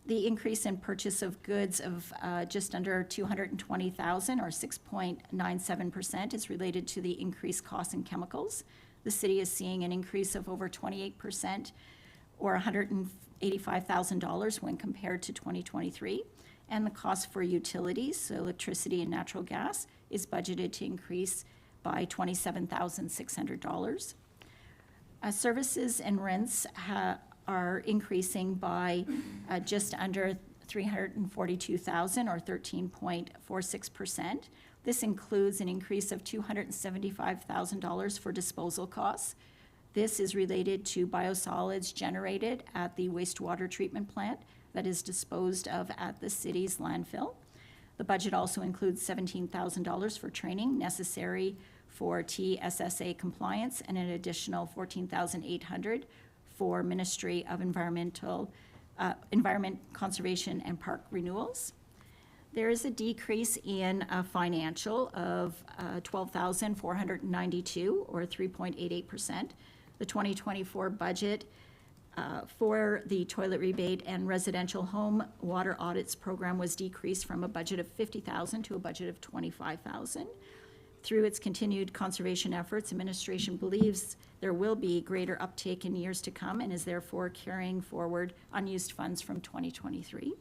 The increase in purchase of goods of just under $220,000 or 6.97% is related to the increased costs in chemicals. The city is seeing an increase of over 28% or $185,000 when compared to 2023. And the cost for utilities, so electricity and natural gas, is budgeted to increase by $27,600. Services and rents are increasing by just under $342,000 or 13.46%. This includes an increase of $275,000 for disposal costs. This is related to biosolids generated at the wastewater treatment plant that is disposed of at the city's landfill. The budget also includes $17,000 for training necessary for TSSA compliance and an additional $14,800 for Ministry of Environment, Conservation and Park renewals. There is a decrease in financial of $12,492 or 3.88%. The 2024 budget for the toilet rebate and residential home water audits program was decreased from a budget of $50,000 to a budget of $25,000. Through its continued conservation efforts, administration believes there will be greater uptake in years to come and is therefore carrying forward unused funds from 2023.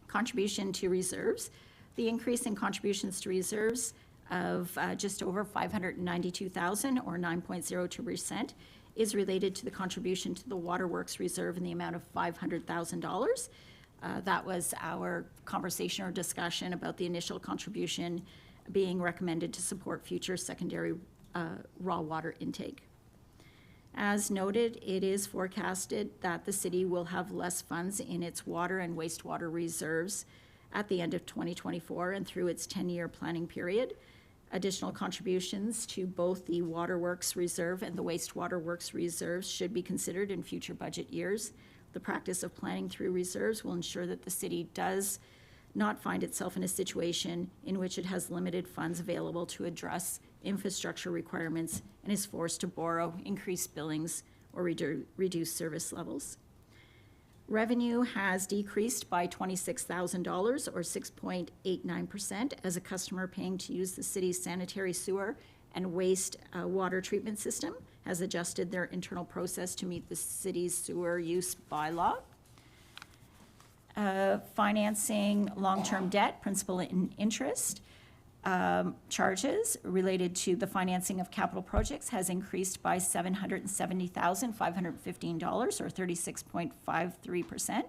Contribution to reserves. The increase in contributions to reserves of just over $592,000 or 9.02% is related to the contribution to the Waterworks Reserve in the amount of $500,000. That was our conversation or discussion about the initial contribution being recommended to support future secondary raw water intake. As noted, it is forecasted that the city will have less funds in its water and wastewater reserves at the end of 2024 and through its 10-year planning period. Additional contributions to both the Waterworks Reserve and the Wastewater Works Reserves should be considered in future budget years. The practice of planning through reserves will ensure that the city does not find itself in a situation in which it has limited funds available to address infrastructure requirements and is forced to borrow, increase billings, or reduce service levels. Revenue has decreased by $26,000 or 6.89% as a customer paying to use the city's sanitary sewer and waste water treatment system has adjusted their internal process to meet the city's sewer use bylaw. Financing long-term debt, principal and interest charges related to the financing of capital projects has increased by $770,515 or 36.53%.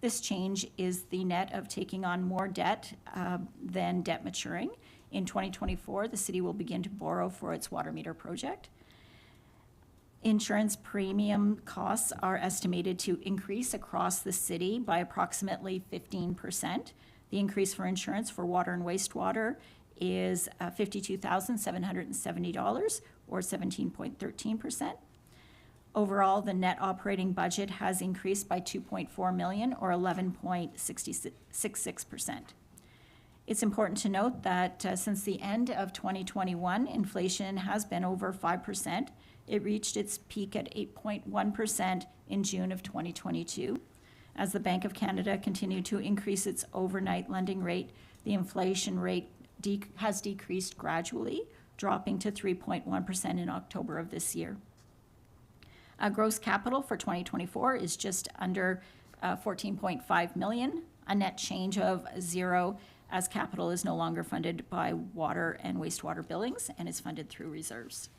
This change is the net of taking on more debt than debt maturing. In 2024, the city will begin to borrow for its water meter project. Insurance premium costs are estimated to increase across the city by approximately 15%. The increase for insurance for water and wastewater is $52,770 or 17.13%. Overall, the net operating budget has increased by $2.4 million or 11.66%. It's important to note that since the end of 2021, inflation has been over 5%. It reached its peak at 8.1% in June of 2022. As the Bank of Canada continued to increase its overnight lending rate, the inflation rate has decreased gradually, dropping to 3.1% in October of this year. Gross capital for 2024 is just under $14.5 million, a net change of zero as capital is no longer funded by water and wastewater billings and is funded through reserves.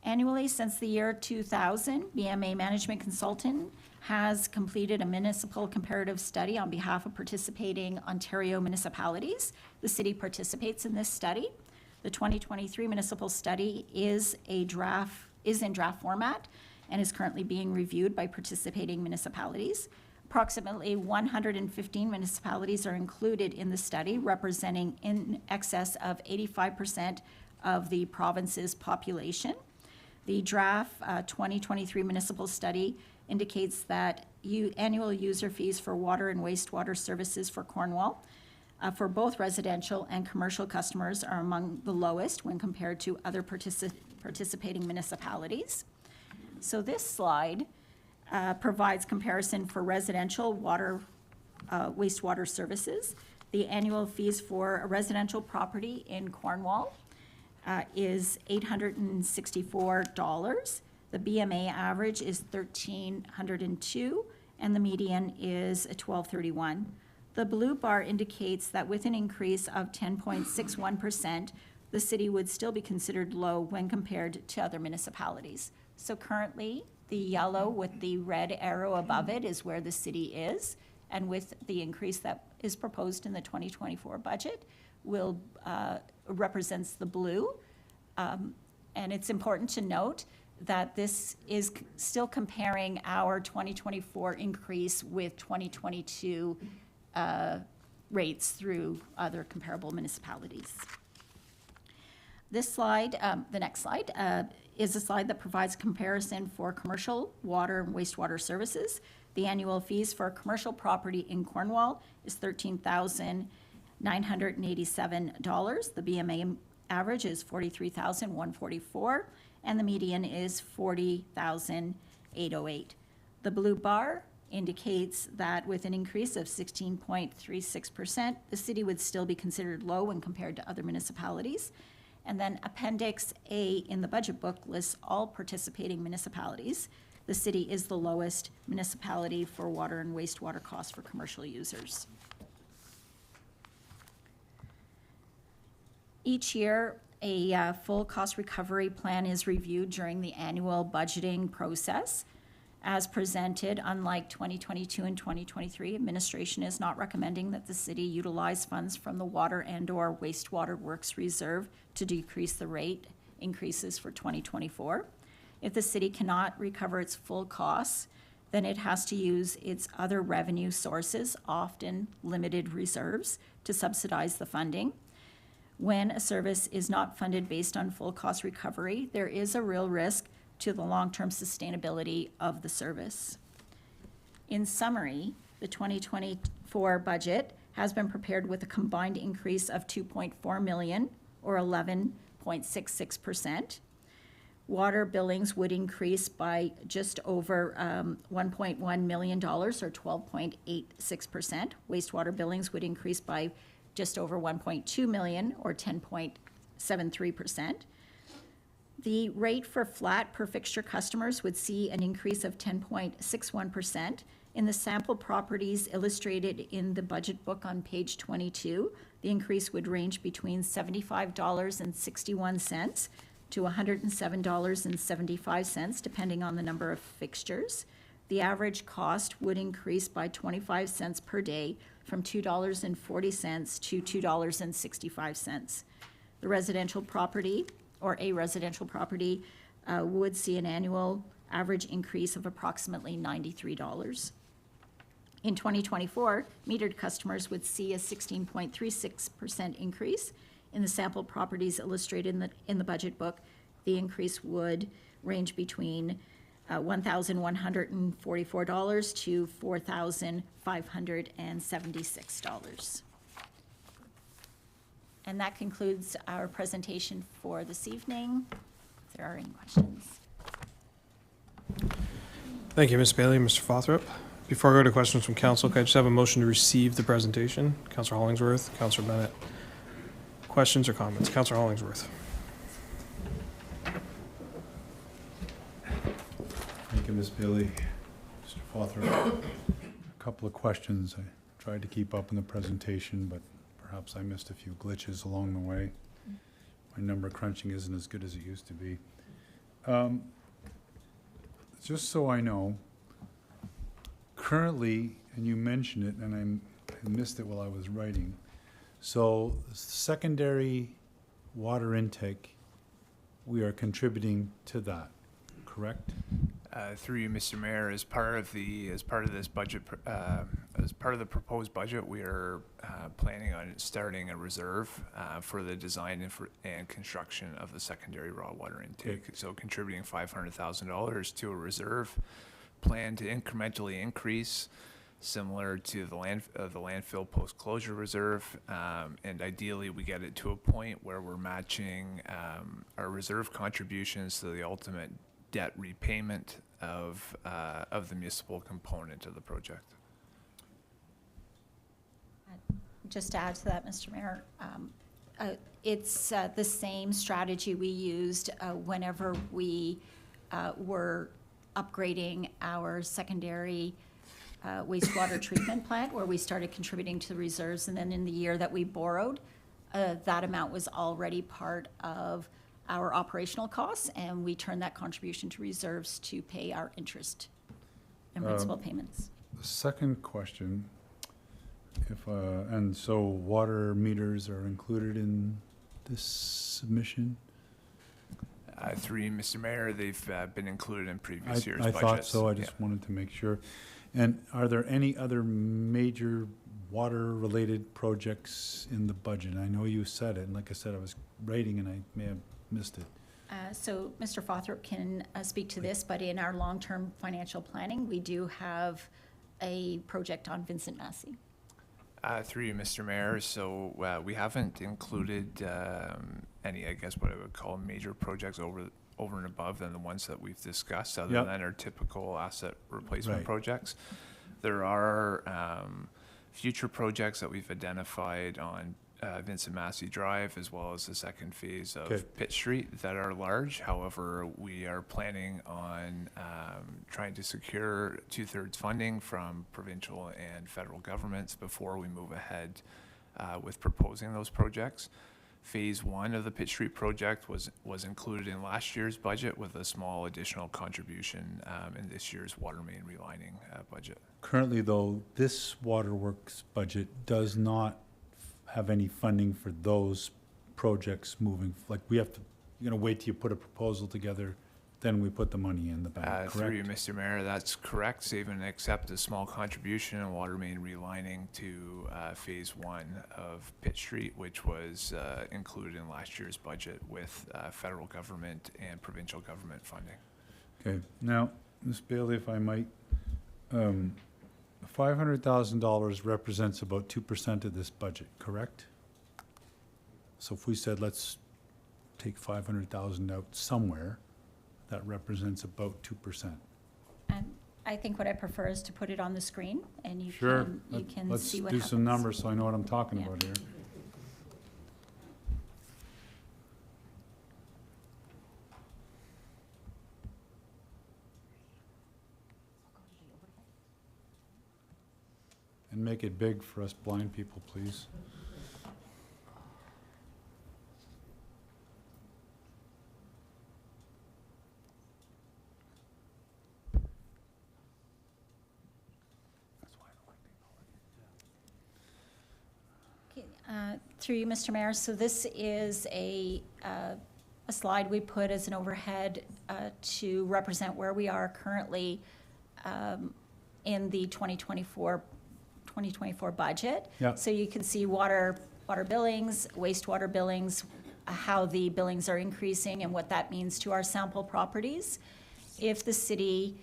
Annually, since the year 2000, BMA Management Consultant has completed a municipal comparative study on behalf of participating Ontario municipalities. The city participates in this study. The 2023 municipal study is in draft format and is currently being reviewed by participating municipalities. Approximately 115 municipalities are included in the study, representing in excess of 85% of the province's population. The draft 2023 municipal study indicates that annual user fees for water and wastewater services for Cornwall for both residential and commercial customers are among the lowest when compared to other participating municipalities. So this slide provides comparison for residential water, wastewater services. The annual fees for a residential property in Cornwall is $864. The BMA average is $1,302, and the median is $1,231. The blue bar indicates that with an increase of 10.61%, the city would still be considered low when compared to other municipalities. So currently, the yellow with the red arrow above it is where the city is, and with the increase that is proposed in the 2024 budget will represents the blue. And it's important to note that this is still comparing our 2024 increase with 2022 rates through other comparable municipalities. This slide, the next slide, is a slide that provides comparison for commercial water and wastewater services. The annual fees for a commercial property in Cornwall is $13,987. The BMA average is $43,144, and the median is $40,808. The blue bar indicates that with an increase of 16.36%, the city would still be considered low when compared to other municipalities. And then Appendix A in the budget book lists all participating municipalities. The city is the lowest municipality for water and wastewater costs for commercial users. Each year, a full cost recovery plan is reviewed during the annual budgeting process. As presented, unlike 2022 and 2023, administration is not recommending that the city utilize funds from the water and/or wastewater works reserve to decrease the rate increases for 2024. If the city cannot recover its full costs, then it has to use its other revenue sources, often limited reserves, to subsidize the funding. When a service is not funded based on full cost recovery, there is a real risk to the long-term sustainability of the service. In summary, the 2024 budget has been prepared with a combined increase of $2.4 million, or 11.66%. Water billings would increase by just over $1.1 million, or 12.86%. Wastewater billings would increase by just over 1.2 million, or 10.73%. The rate for flat per fixture customers would see an increase of 10.61%. In the sample properties illustrated in the budget book on page 22, the increase would range between $75.61 to $107.75, depending on the number of fixtures. The average cost would increase by 25 cents per day from $2.40 to $2.65. The residential property, or a residential property, would see an annual average increase of approximately $93. In 2024, metered customers would see a 16.36% increase. In the sample properties illustrated in the budget book, the increase would range between $1,144 to $4,576. And that concludes our presentation for this evening. If there are any questions. Thank you, Ms. Bailey and Mr. Fothrop. Before I go to questions from council, can I just have a motion to receive the presentation? Councillor Hollingsworth, Councillor Bennett. Questions or comments? Councillor Hollingsworth. Thank you, Ms. Bailey. Mr. Fothrop, a couple of questions. I tried to keep up in the presentation, but perhaps I missed a few glitches along the way. My number crunching isn't as good as it used to be. Just so I know, currently, and you mentioned it, and I missed it while I was writing, so secondary water intake, we are contributing to that, correct? Through you, Mr. Mayor, as part of this budget, as part of the proposed budget, we are planning on starting a reserve for the design and construction of the secondary raw water intake. So contributing $500,000 to a reserve plan to incrementally increase, similar to the landfill post-closure reserve, and ideally we get it to a point where we're matching our reserve contributions to the ultimate debt repayment of the municipal component of the project. Just to add to that, Mr. Mayor, it's the same strategy we used whenever we were upgrading our secondary wastewater treatment plant, where we started contributing to the reserves, and then in the year that we borrowed, that amount was already part of our operational costs, and we turned that contribution to reserves to pay our interest and principal payments. The second question, and so water meters are included in this submission? Through you, Mr. Mayor, they've been included in previous year's I budgets. thought so, I just wanted to make sure. And are there any other major water-related projects in the budget? I know you said it, and like I said, I was writing and I may have missed it. So Mr. Fothrop can speak to this, but in our long-term financial planning, we do have a project on Vincent Massey. Through you, Mr. Mayor, so we haven't included any, I guess, what I would call major projects over and above than the ones that we've discussed, other Yep. than our typical asset replacement Right. projects. There are future projects that we've identified on Vincent Massey Drive, as well as the second phase of Okay. Pitt Street, that are large. However, we are planning on trying to secure 2/3 funding from provincial and federal governments before we move ahead with proposing those projects. Phase 1 of the Pitt Street project was included in last year's budget with a small additional contribution in this year's water main relining budget. Currently, though, this waterworks budget does not have any funding for those projects moving, like, we have to, you're gonna wait till you put a proposal together, then we put the money in the bank, Through you, correct? Mr. Mayor, that's correct, save and accept a small contribution in water main relining to phase 1 of Pitt Street, which was included in last year's budget with federal government and provincial government funding. Okay, now, Ms. Bailey, if I might, $500,000 represents about 2% of this budget, correct? So if we said, let's take 500,000 out somewhere, that represents about 2%. And I think what I prefer is to put it on the screen, and you Sure. can Let's see what do happens. some numbers so I know what I'm talking Yeah. about here. And make it big for us blind people, please. Okay, through you, Mr. Mayor, so this is a slide we put as an overhead to represent where we are currently in the 2024 budget. Yeah. So you can see water billings, wastewater billings, how the billings are increasing and what that means to our sample properties. If the city,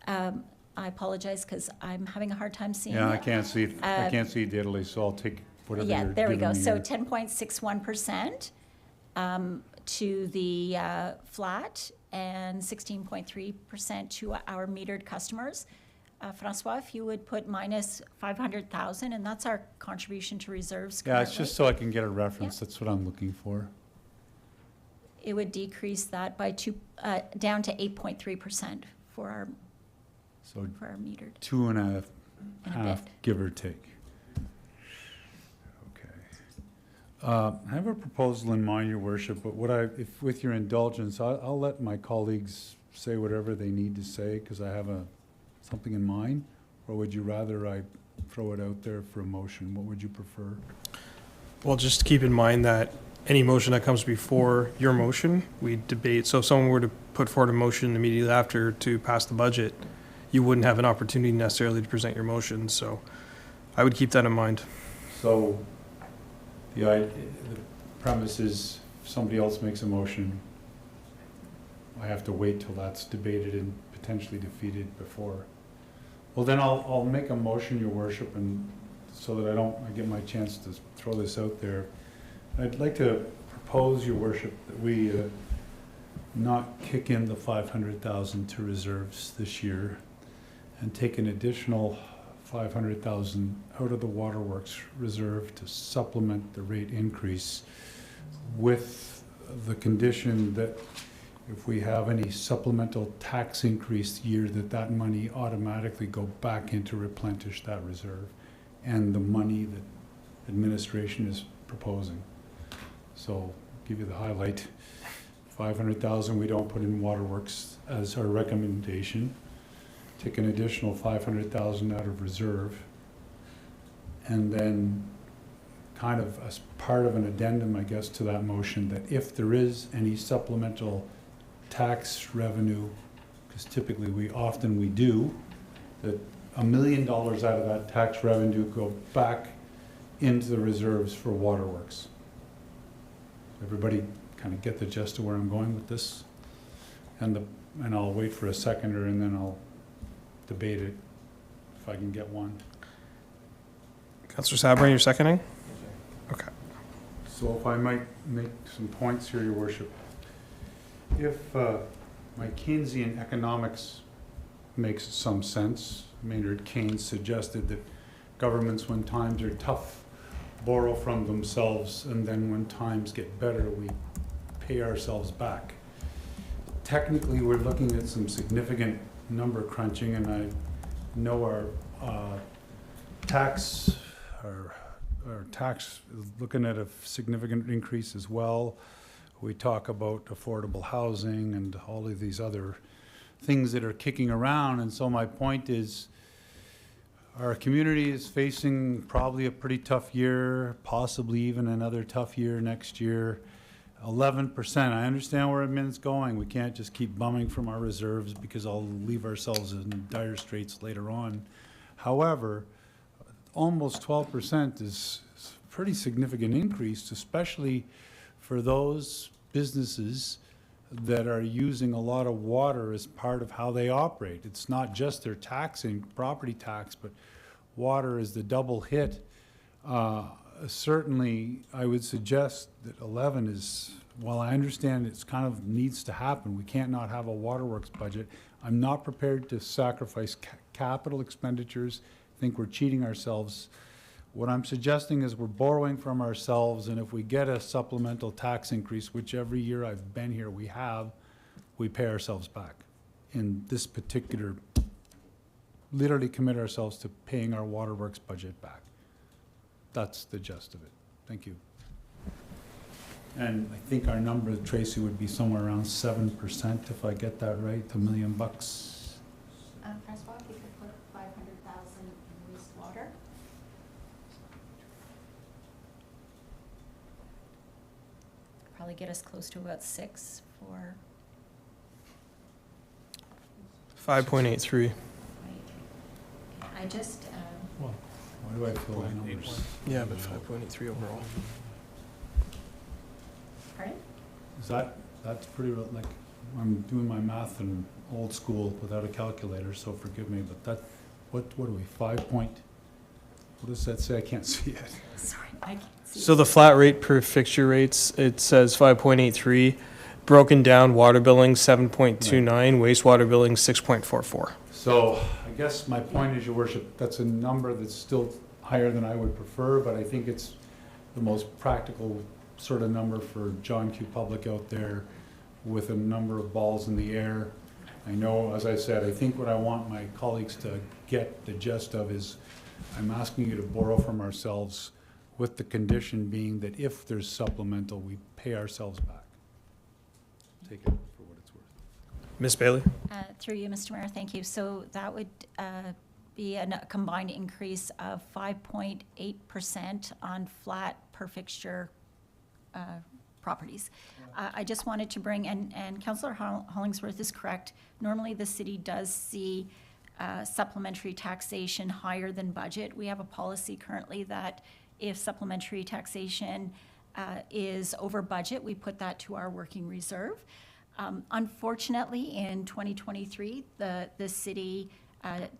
I apologize because I'm having a hard time seeing it. Yeah, I can't see it, I can't see it diddly, so I'll take whatever Yeah, you're there we giving go. me So here. 10.61% to the flat and 16.3% to our metered customers. Francois, if you would put minus 500,000, and that's our contribution to reserves Yeah, it's currently. just so I can get a reference, that's what I'm looking for. It would decrease that by down to 8.3% for our So metered. 2.5, And a bit. give or take. Okay. I have a proposal in mind, your worship, but if with your indulgence, I'll let my colleagues say whatever they need to say, because I have something in mind, or would you rather I throw it out there for a motion? What would you prefer? Well, just keep in mind that any motion that comes before your motion, we debate. So if someone were to put forward a motion immediately after to pass the budget, you wouldn't have an opportunity necessarily to present your motion. So I would keep that in mind. So the premise is if somebody else makes a motion, I have to wait till that's debated and potentially defeated before. Well, then I'll make a motion, Your Worship, and so that I get my chance to throw this out there. I'd like to propose, Your Worship, that we not kick in the 500,000 to reserves this year and take an additional 500,000 out of the waterworks reserve to supplement the rate increase, with the condition that if we have any supplemental tax increase year, that money automatically go back into replenish that reserve and the money that administration is proposing. So give you the highlight. 500,000 we don't put in waterworks as our recommendation. Take an additional 500,000 out of reserve, and then kind of as part of an addendum, I guess, to that motion, that if there is any supplemental tax revenue, because typically we do, that $1 million out of that tax revenue go back into the reserves for waterworks. Everybody kind of get the gist of where I'm going with this? And I'll wait for a seconder, and then I'll debate it if I can get one. Councillor Sabrin, you're seconding? Okay. So if I might make some points here, Your Worship. If my Keynesian economics makes some sense, Maynard Keynes suggested that governments, when times are tough, borrow from themselves, and then when times get better, we pay ourselves back. Technically, we're looking at some significant number crunching, and I know our tax is looking at a significant increase as well. We talk about affordable housing and all of these other things that are kicking around, and so my point is our community is facing probably a pretty tough year, possibly even another tough year next year. 11%, I understand where it's going. We can't just keep bumming from our reserves, because I'll leave ourselves in dire straits later on. However, almost 12% is a pretty significant increase, especially for those businesses that are using a lot of water as part of how they operate. It's not just their taxing, property tax, but water is the double hit. Certainly, I would suggest that 11 is, while I understand it's kind of needs to happen, we can't not have a waterworks budget. I'm not prepared to sacrifice capital expenditures. I think we're cheating ourselves. What I'm suggesting is we're borrowing from ourselves, and if we get a supplemental tax increase, which every year I've been here we pay ourselves back. In this particular, literally commit ourselves to paying our waterworks budget back. That's the gist of it. Thank you. And I think our number, Tracy, would be somewhere around 7%, if I get that right, $1 million. Francois, if you could put 500,000 in wastewater. Probably get us close to about 6 for. 5.83. Right. I just. Why do I feel like numbers? Yeah, but 5.83 overall. Pardon? Is that's pretty, like, I'm doing my math in old school without a calculator, so forgive me, but that, what are we, 5 point? What does that say? I can't see it. Sorry, I can't see. So the flat rate per fixture rates, it says 5.83. Broken down, water billing 7.29, wastewater billing 6.44. So I guess my point is, Your Worship, that's a number that's still higher than I would prefer, but I think it's the most practical sort of number for John Q. Public out there with a number of balls in the air. I know, as I said, I think what I want my colleagues to get the gist of is I'm asking you to borrow from ourselves, with the condition being that if there's supplemental, we pay ourselves back. Take it for what it's worth. Ms. Bailey? Through you, Mr. Mayor, thank you. So that would be a combined increase of 5.8% on flat per fixture properties. I just wanted to bring, and Councillor Hollingsworth is correct, normally the city does see supplementary taxation higher than budget. We have a policy currently that if supplementary taxation is over budget, we put that to our working reserve. Unfortunately, in 2023, the city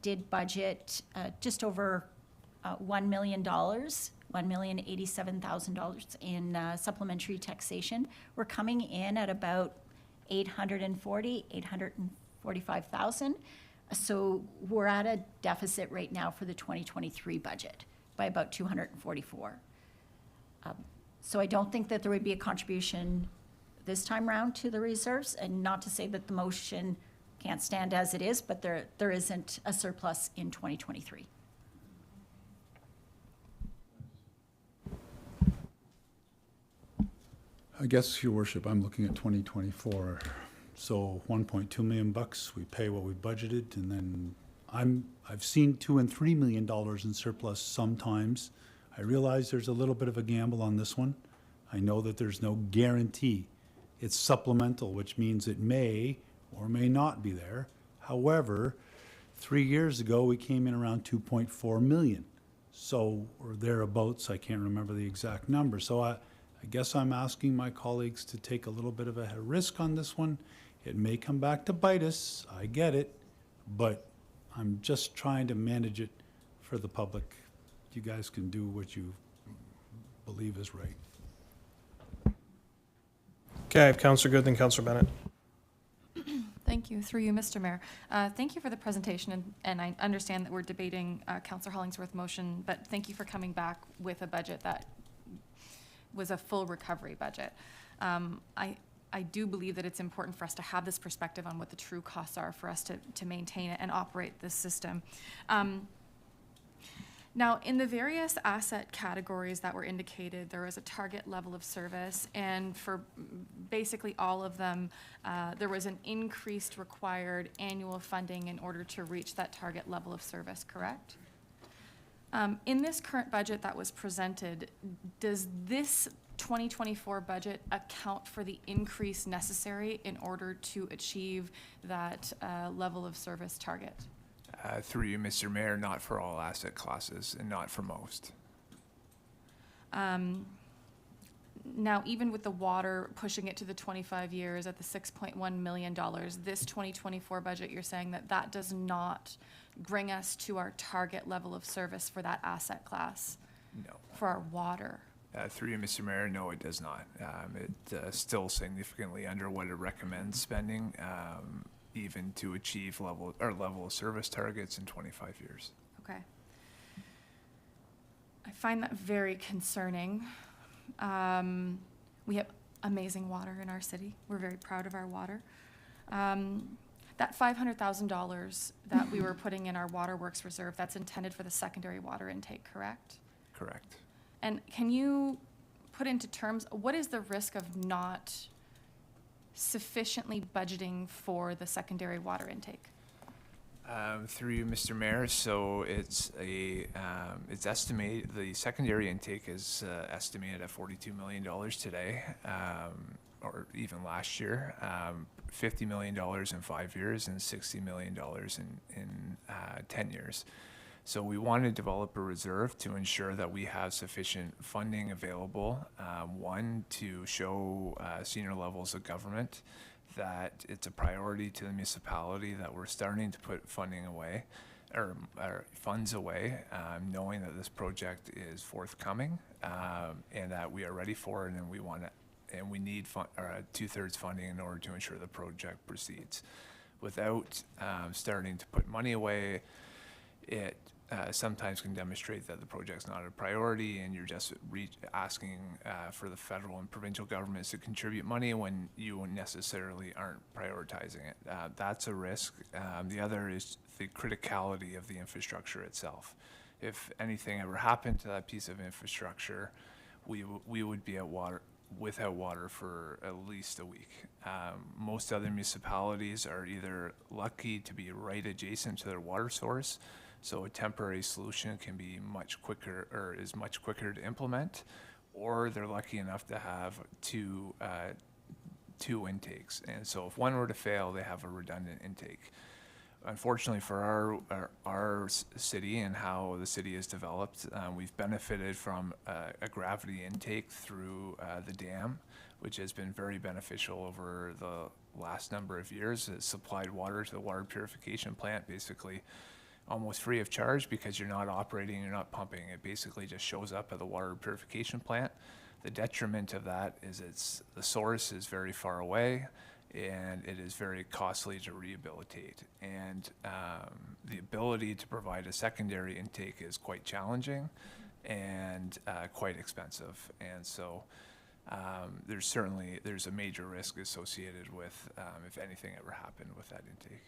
did budget just over $1 million, $1,087,000 in supplementary taxation. We're coming in at about 845,000. So we're at a deficit right now for the 2023 budget by about 244. So I don't think that there would be a contribution this time round to the reserves, and not to say that the motion can't stand as it is, but there isn't a surplus in 2023. I guess, Your Worship, I'm looking at 2024. So 1.2 million bucks, we pay what we budgeted, and then I've seen $2 and $3 million in surplus sometimes. I realize there's a little bit of a gamble on this one. I know that there's no guarantee. It's supplemental, which means it may or may not be there. However, 3 years ago, we came in around 2.4 million. So, or thereabouts, I can't remember the exact number. So I guess I'm asking my colleagues to take a little bit of a risk on this one. It may come back to bite us, I get it, but I'm just trying to manage it for the public. You guys can do what you believe is right. Okay, I have Councillor Good, then Councillor Bennett. Thank you. Through you, Mr. Mayor. Thank you for the presentation, and I understand that we're debating Councillor Hollingsworth's motion, but thank you for coming back with a budget that was a full recovery budget. I do believe that it's important for us to have this perspective on what the true costs are for us to maintain it and operate this system. Now, in the various asset categories that were indicated, there was a target level of service, and for basically all of them, there was an increased required annual funding in order to reach that target level of service, correct? In this current budget that was presented, does this 2024 budget account for the increase necessary in order to achieve that level of service target? Through you, Mr. Mayor, not for all asset classes and not for most. Now, even with the water pushing it to the 25 years at the $6.1 million, this 2024 budget, you're saying that that does not bring us to our target level of service for that asset class? No. For our water? Through you, Mr. Mayor, no, it does not. It's still significantly under what it recommends spending, even to achieve level of service targets in 25 years. Okay. I find that very concerning. We have amazing water in our city. We're very proud of our water. That $500,000 that we were putting in our waterworks reserve, that's intended for the secondary water intake, correct? Correct. And can you put into terms, what is the risk of not sufficiently budgeting for the secondary water intake? Through you, Mr. Mayor, so it's estimated, the secondary intake is estimated at $42 million today, or even last year, $50 million in 5 years and $60 million in 10 years. So we want to develop a reserve to ensure that we have sufficient funding available, one, to show senior levels of government that it's a priority to the municipality that we're starting to put funding away, or funds away, knowing that this project is forthcoming, and that we are ready for it, and we want it, and we need 2/3 funding in order to ensure the project proceeds. Without starting to put money away, it sometimes can demonstrate that the project's not a priority, and you're just asking for the federal and provincial governments to contribute money when you necessarily aren't prioritizing it. That's a risk. The other is the criticality of the infrastructure itself. If anything ever happened to that piece of infrastructure, we would be without water for at least a week. Most other municipalities are either lucky to be right adjacent to their water source, so a temporary solution can be much quicker, or is much quicker to implement, or they're lucky enough to have two intakes. And so if one were to fail, they have a redundant intake. Unfortunately for our city and how the city is developed, we've benefited from a gravity intake through the dam, which has been very beneficial over the last number of years. It's supplied water to the water purification plant basically almost free of charge, because you're not operating, you're not pumping. It basically just shows up at the water purification plant. The detriment of that is the source is very far away, and it is very costly to rehabilitate. And the ability to provide a secondary intake is quite challenging and quite expensive. And so there's a major risk associated with if anything ever happened with that intake.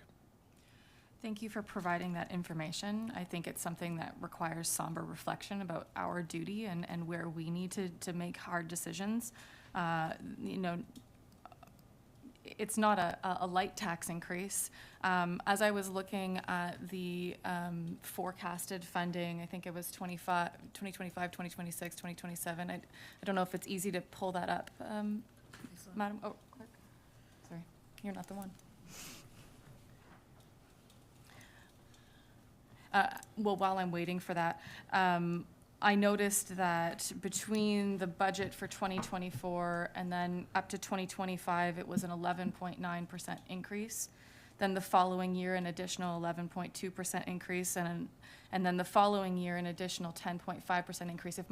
Thank you for providing that information. I think it's something that requires somber reflection about our duty and where we need to make hard decisions. It's not a light tax increase. As I was looking at the forecasted funding, I think it was 2025, 2026, 2027. I don't know if it's easy to pull that up. Madam, Clerk, sorry, you're not the one. Well, while I'm waiting for that, I noticed that between the budget for 2024 and then up to 2025, it was an 11.9% increase. Then the following year, an additional 11.2% increase, and then the following year, an additional 10.5% increase, if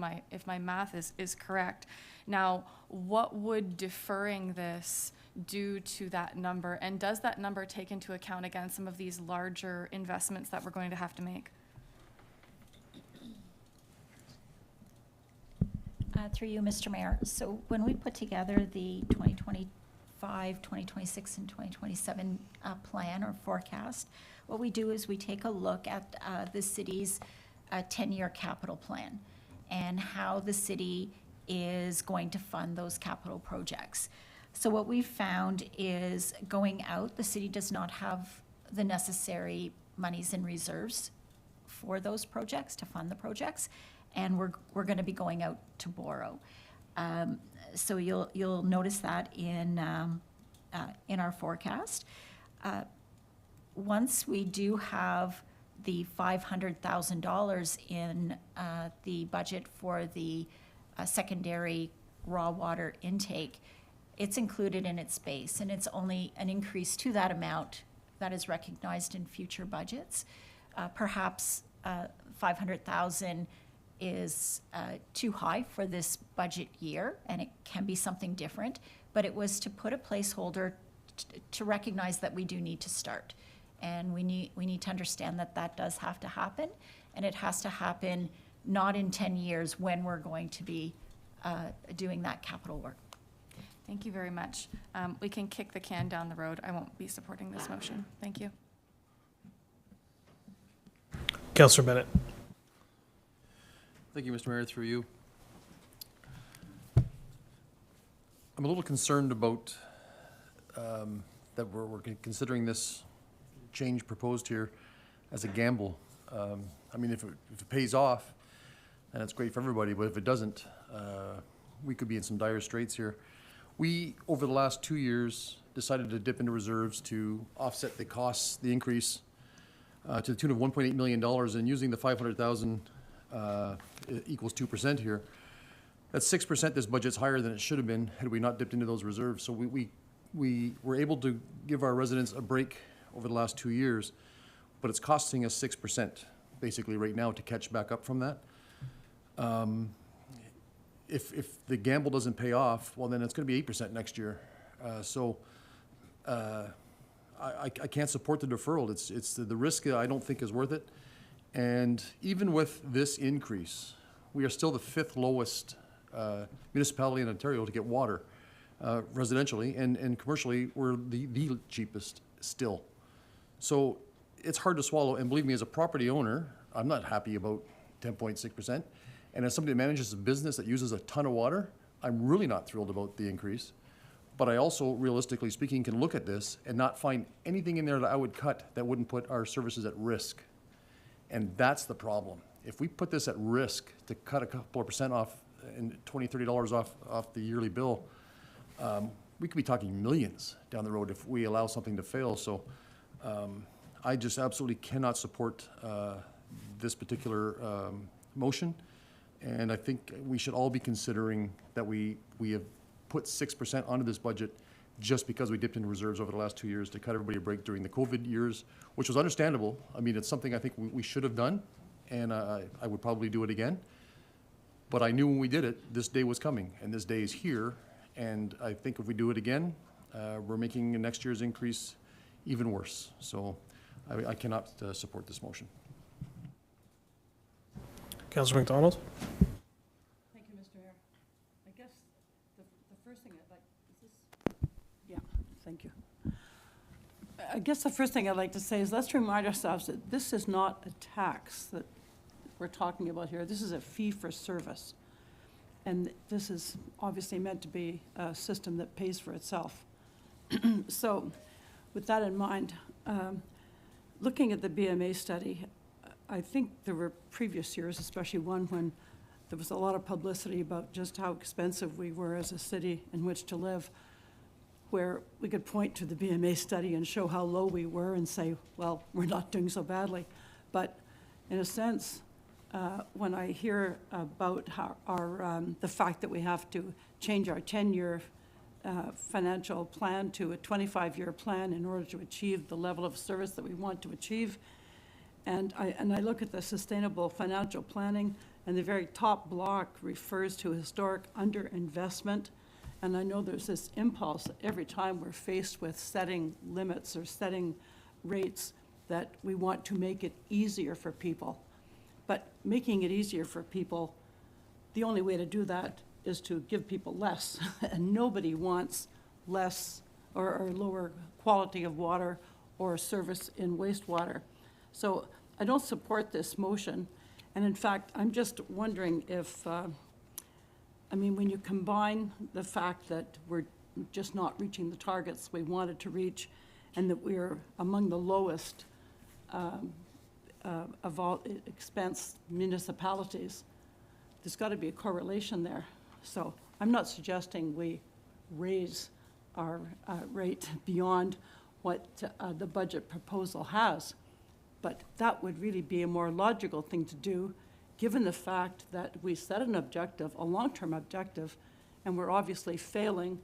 my math is correct. Now, what would deferring this do to that number? And does that number take into account, again, some of these larger investments that we're going to have to make? Through you, Mr. Mayor. So when we put together the 2025, 2026, and 2027 plan or forecast, what we do is we take a look at the city's 10-year capital plan and how the city is going to fund those capital projects. So what we've found is going out, the city does not have the necessary monies and reserves for those projects, to fund the projects, and we're going to be going out to borrow. So you'll notice that in our forecast. Once we do have the $500,000 in the budget for the secondary raw water intake, it's included in its base, and it's only an increase to that amount that is recognized in future budgets. Perhaps $500,000 is too high for this budget year, and it can be something different, but it was to put a placeholder to recognize that we do need to start. And we need to understand that that does have to happen, and it has to happen not in 10 years when we're going to be doing that capital work. Thank you very much. We can kick the can down the road. I won't be supporting this motion. Thank you. Councillor Bennett. Thank you, Mr. Mayor, through you. I'm a little concerned about that we're considering this change proposed here as a gamble. I mean, if it pays off, then it's great for everybody, but if it doesn't, we could be in some dire straits here. We, over the last 2 years, decided to dip into reserves to offset the costs, the increase, to the tune of $1.8 million, and using the 500,000 equals 2% here. That's 6%. This budget's higher than it should have been had we not dipped into those reserves. So we were able to give our residents a break over the last 2 years, but it's costing us 6% basically right now to catch back up from that. If the gamble doesn't pay off, well, then it's going to be 8% next year. I can't support the deferral. It's the risk I don't think is worth it. And even with this increase, we are still the 5th lowest municipality in Ontario to get water residentially, and commercially we're the cheapest still. So it's hard to swallow, and believe me, as a property owner, I'm not happy about 10.6%. And as somebody that manages a business that uses a ton of water, I'm really not thrilled about the increase. But I also, realistically speaking, can look at this and not find anything in there that I would cut that wouldn't put our services at risk. And that's the problem. If we put this at risk to cut a couple of percent off and $20, $30 off the yearly bill, we could be talking millions down the road if we allow something to fail. So I just absolutely cannot support this particular motion. And I think we should all be considering that we have put 6% onto this budget just because we dipped into reserves over the last 2 years to cut everybody a break during the COVID years, which was understandable. I mean, it's something I think we should have done, and I would probably do it again. But I knew when we did it, this day was coming, and this day is here. And I think if we do it again, we're making next year's increase even worse. So I cannot support this motion. Councillor McDonald? Thank you, Mr. Mayor. I guess the first thing I'd like, is this, yeah, thank you. I guess the first thing I'd like to say is let's remind ourselves that this is not a tax that we're talking about here. This is a fee for service. And this is obviously meant to be a system that pays for itself. So with that in mind, looking at the BMA study, I think there were previous years, especially one when there was a lot of publicity about just how expensive we were as a city in which to live, where we could point to the BMA study and show how low we were and say, well, we're not doing so badly. But in a sense, when I hear about how the fact that we have to change our 10-year financial plan to a 25-year plan in order to achieve the level of service that we want to achieve, and I look at the sustainable financial planning, and the very top block refers to historic underinvestment. And I know there's this impulse that every time we're faced with setting limits or setting rates that we want to make it easier for people. But making it easier for people, the only way to do that is to give people less. And nobody wants less or lower quality of water or service in wastewater. So I don't support this motion. And in fact, I'm just wondering if, I mean, when you combine the fact that we're just not reaching the targets we wanted to reach, and that we're among the lowest of all expense municipalities, there's got to be a correlation there. So I'm not suggesting we raise our rate beyond what the budget proposal has, but that would really be a more logical thing to do, given the fact that we set an objective, a long-term objective, and we're obviously failing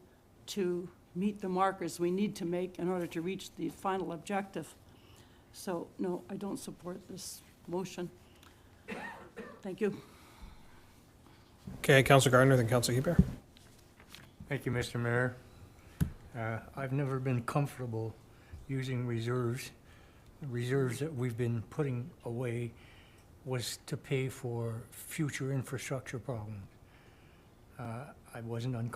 to meet the markers we need to make in order to reach the final objective. So, no, I don't support this motion. Thank you. Okay, Councillor Gardner, then Councillor Hebert. Thank you, Mr. Mayor. I've never been comfortable using reserves. The reserves that we've been putting away was to pay for future infrastructure problems. I wasn't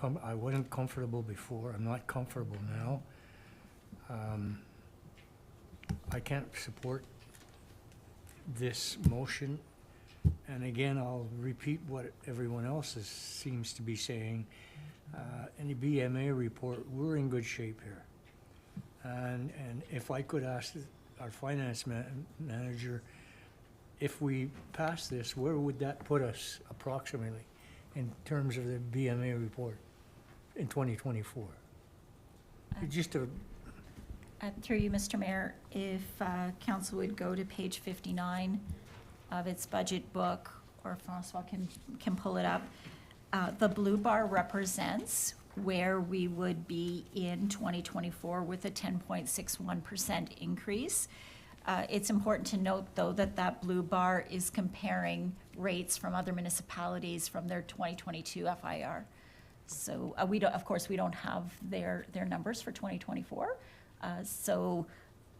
comfortable before. I'm not comfortable now. I can't support this motion. And again, I'll repeat what everyone else seems to be saying. In the BMA report, we're in good shape here. And if I could ask our finance manager, if we pass this, where would that put us approximately in terms of the BMA report in 2024? Just to Through you, Mr. Mayor, if council would go to page 59 of its budget book, or Francois can pull it up, the blue bar represents where we would be in 2024 with a 10.61% increase. It's important to note, though, that that blue bar is comparing rates from other municipalities from their 2022 FIR. So we don't, of course, we don't have their numbers for 2024. So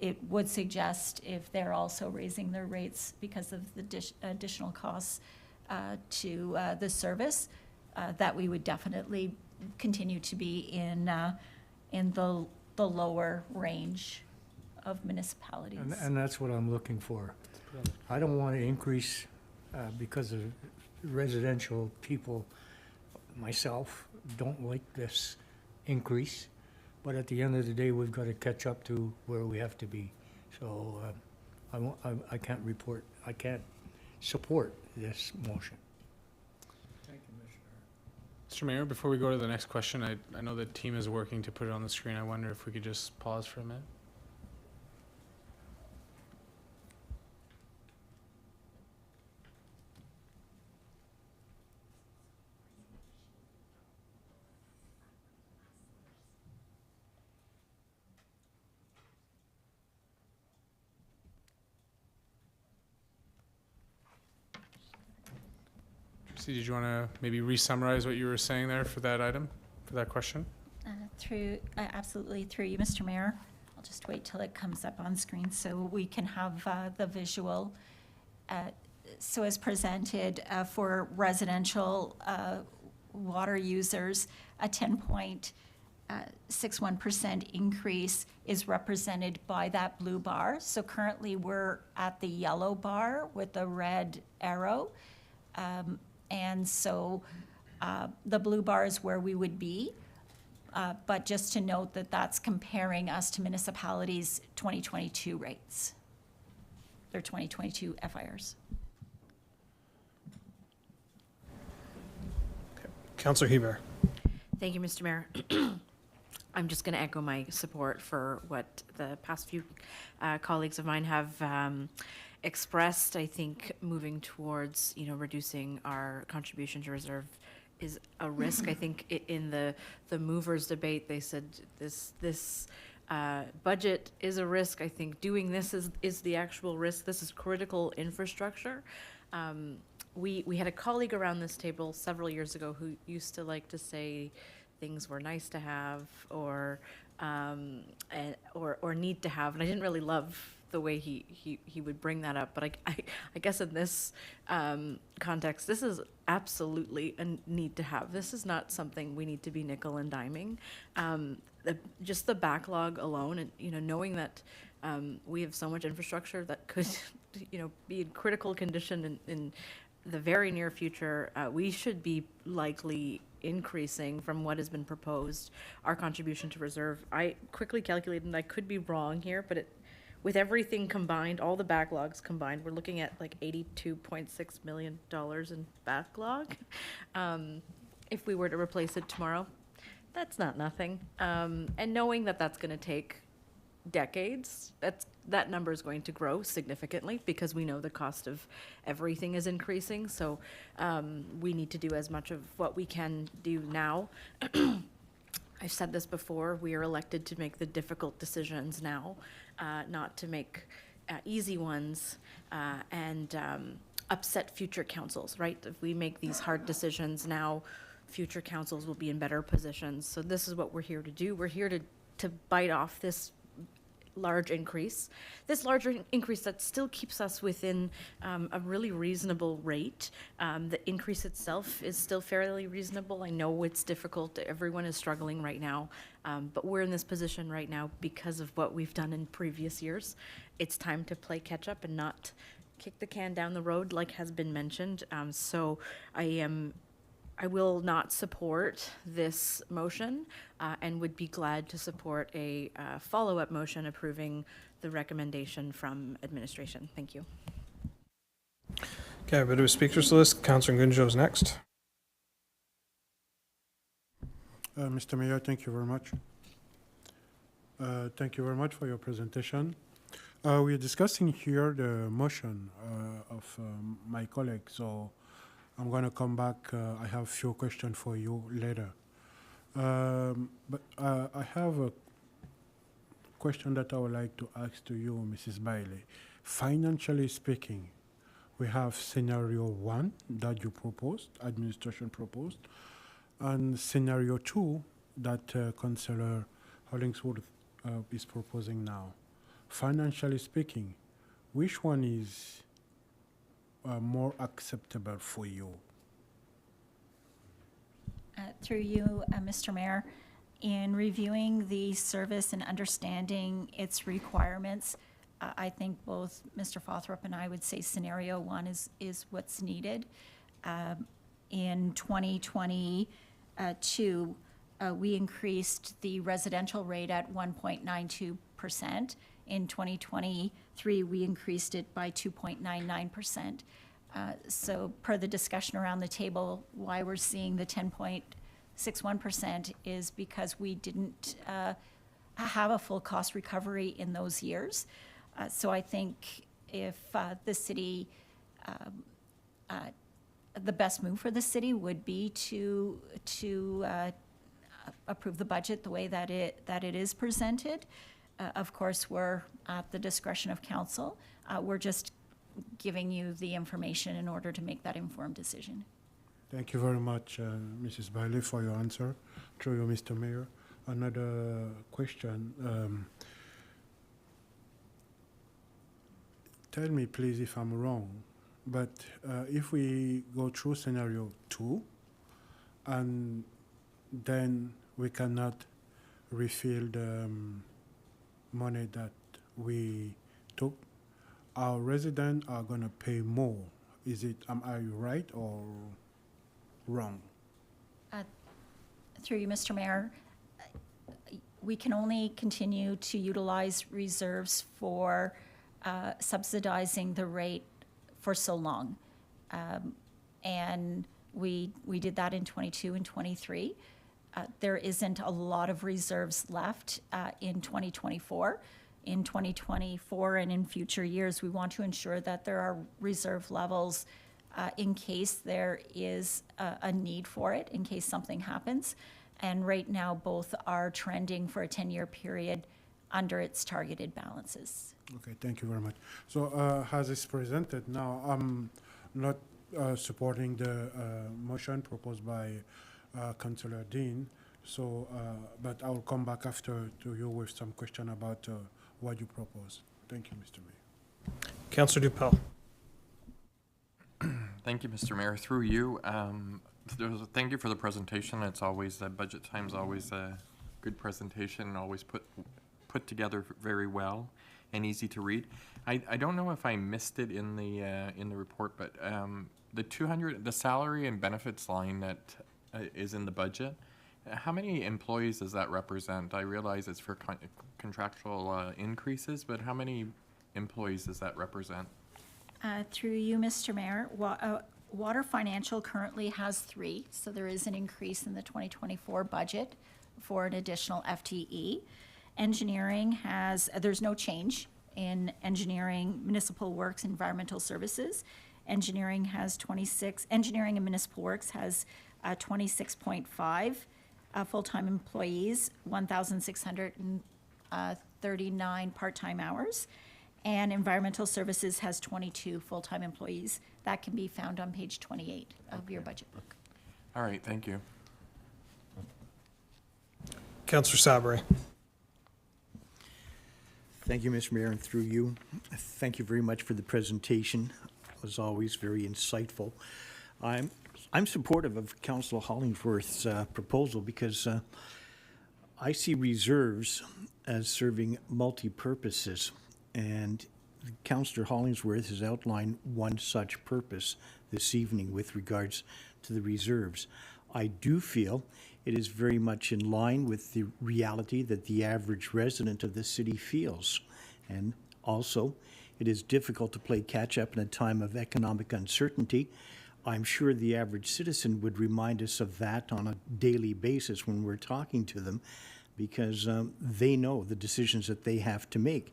it would suggest if they're also raising their rates because of the additional costs to the service, that we would definitely continue to be in the lower range of municipalities. And that's what I'm looking for. I don't want to increase because of residential people, myself, don't like this increase. But at the end of the day, we've got to catch up to where we have to be. So I can't support this motion. Thank you, Commissioner. Mr. Mayor, before we go to the next question, I know the team is working to put it on the screen. I wonder if we could just pause for a minute. Tracy, did you want to maybe re-summarize what you were saying there for that item, for that question? Absolutely, through you, Mr. Mayor. I'll just wait till it comes up on screen so we can have the visual. So as presented, for residential water users, a 10.61% increase is represented by that blue bar. So currently, we're at the yellow bar with the red arrow. And so the blue bar is where we would be. But just to note that that's comparing us to municipalities' 2022 rates, their 2022 FIRs. Councillor Hebert. Thank you, Mr. Mayor. I'm just going to echo my support for what the past few colleagues of mine have expressed. I think moving towards, reducing our contribution to reserve is a risk. I think in the movers debate, they said this budget is a risk. I think doing this is the actual risk. This is critical infrastructure. We had a colleague around this table several years ago who used to like to say things were nice to have or need to have, and I didn't really love the way he would bring that up. But I guess in this context, this is absolutely a need to have. This is not something we need to be nickel and diming. Just the backlog alone, and knowing that we have so much infrastructure that could be in critical condition in the very near future, we should be likely increasing from what has been proposed our contribution to reserve. I quickly calculated, and I could be wrong here, but with everything combined, all the backlogs combined, we're looking at like $82.6 million in backlog. If we were to replace it tomorrow, that's not nothing. And knowing that that's going to take decades, that number is going to grow significantly because we know the cost of everything is increasing. So we need to do as much of what we can do now. I've said this before, we are elected to make the difficult decisions now, not to make easy ones and upset future councils, right? If we make these hard decisions now, future councils will be in better positions. So this is what we're here to do. We're here to bite off this large increase. This larger increase that still keeps us within a really reasonable rate. The increase itself is still fairly reasonable. I know it's difficult. Everyone is struggling right now, but we're in this position right now because of what we've done in previous years. It's time to play catch up and not kick the can down the road like has been mentioned. So I will not support this motion and would be glad to support a follow-up motion approving the recommendation from administration. Thank you. Okay, a bit of a speakers list. Councillor Gunjo is next. Mr. Mayor, thank you very much. Thank you very much for your presentation. We are discussing here the motion of my colleague, so I'm going to come back. I have a few questions for you later. But I have a question that I would like to ask to you, Mrs. Bailey. Financially speaking, we have scenario 1 that you proposed, administration proposed, and scenario 2 that Councillor Hollingsworth is proposing now. Financially speaking, which one is more acceptable for you? Through you, Mr. Mayor, in reviewing the service and understanding its requirements, I think both Mr. Fothrop and I would say scenario 1 is what's needed. In 2022, we increased the residential rate at 1.92%. In 2023, we increased it by 2.99%. So per the discussion around the table, why we're seeing the 10.61% 6.1% is because we didn't have a full cost recovery in those years. So I think if the city, the best move for the city would be to approve the budget the way that it is presented. Of course, we're at the discretion of council. We're just giving you the information in order to make that informed decision. Thank you very much, Mrs. Bailey, for your answer. Through you, Mr. Mayor. Another question. Tell me, please, if I'm wrong, but if we go through scenario 2, and then we cannot refill the money that we took, our residents are going to pay more. Am I right or wrong? Through you, Mr. Mayor, we can only continue to utilize reserves for subsidizing the rate for so long. And we did that in 22 and 23. There isn't a lot of reserves left in 2024. In 2024 and in future years, we want to ensure that there are reserve levels in case there is a need for it, in case something happens. And right now, both are trending for a 10-year period under its targeted balances. Okay, thank you very much. So as it's presented now, I'm not supporting the motion proposed by Councillor Dean. So, but I will come back after to you with some question about what you propose. Thank you, Mr. Mayor. Councillor Dupel. Thank you, Mr. Mayor. Through you, thank you for the presentation. It's always, budget time's always a good presentation, always put together very well and easy to read. I don't know if I missed it in the report, but the salary and benefits line that is in the budget, how many employees does that represent? I realize it's for contractual increases, but how many employees does that represent? Through you, Mr. Mayor, Water Financial currently has 3, so there is an increase in the 2024 budget for an additional FTE. Engineering there's no change in engineering, municipal works, environmental services. Engineering and municipal works has 26.5 full-time employees, 1,639 part-time hours. And environmental services has 22 full-time employees. That can be found on page 28 of your budget book. All right, thank you. Councillor Sabri. Thank you, Mr. Mayor, and through you, thank you very much for the presentation. It was always very insightful. I'm supportive of Councillor Hollingsworth's proposal because I see reserves as serving multi-purposes, and Councillor Hollingsworth has outlined one such purpose this evening with regards to the reserves. I do feel it is very much in line with the reality that the average resident of the city feels. And also, it is difficult to play catch-up in a time of economic uncertainty. I'm sure the average citizen would remind us of that on a daily basis when we're talking to them, because they know the decisions that they have to make.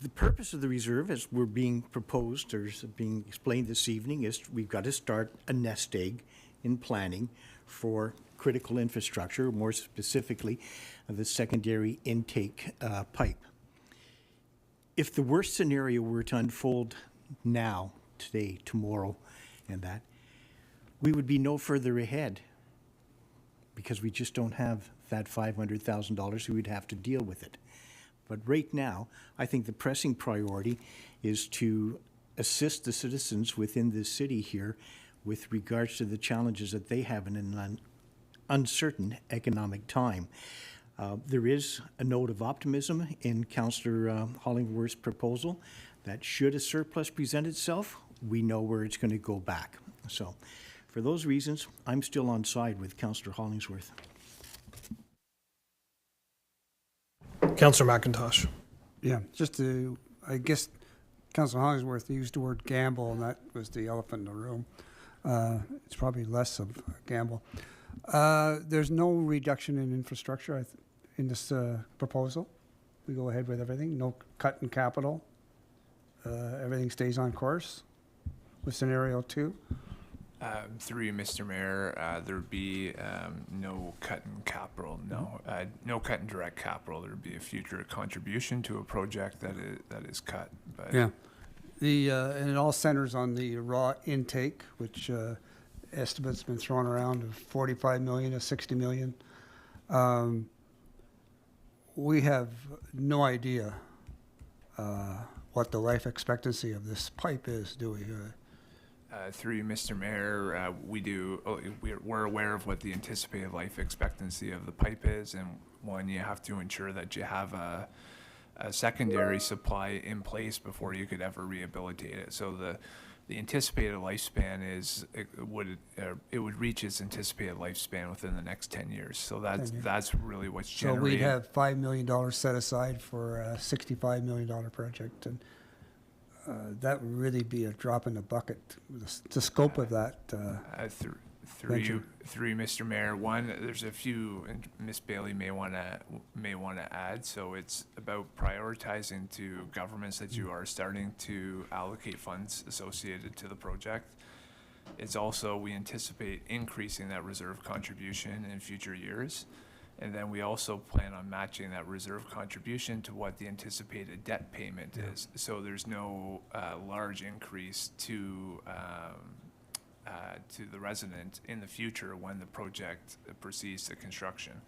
The purpose of the reserve, as we're being proposed or is being explained this evening, is we've got to start a nest egg in planning for critical infrastructure, more specifically the secondary intake pipe. If the worst scenario were to unfold now, today, tomorrow, and that, we would be no further ahead because we just don't have that $500,000, we would have to deal with it. But right now, I think the pressing priority is to assist the citizens within this city here with regards to the challenges that they have in an uncertain economic time. There is a note of optimism in Councillor Hollingworth's proposal that should a surplus present itself, we know where it's going to go back. So for those reasons, I'm still on side with Councillor Hollingsworth. Councillor McIntosh. Yeah, I guess Councillor Hollingsworth used the word gamble, and that was the elephant in the room. It's probably less of a gamble. There's no reduction in infrastructure in this proposal. We go ahead with everything, no cut in capital. Everything stays on course with scenario 2. Through you, Mr. Mayor, there'd be no cut in capital, no cut in direct capital. There'd be a future contribution to a project that is cut. But Yeah. And it all centers on the raw intake, which estimates been thrown around of 45 million to 60 million. We have no idea what the life expectancy of this pipe is, do we? Through you, Mr. Mayor, we're aware of what the anticipated life expectancy of the pipe is, and one, you have to ensure that you have a secondary supply in place before you could ever rehabilitate it. So the anticipated lifespan it would reach its anticipated lifespan within the next 10 years. So that's really what's So generating. we'd have $5 million set aside for a $65 million project, and that would really be a drop in the bucket. The scope of that. Through you, Mr. Mayor, one, there's a few, and Ms. Bailey may want to add. So it's about prioritizing to governments that you are starting to allocate funds associated to the project. It's also, we anticipate increasing that reserve contribution in future years. And then we also plan on matching that reserve contribution to what the anticipated debt payment is. So there's no large increase to the resident in the future when the project proceeds to construction.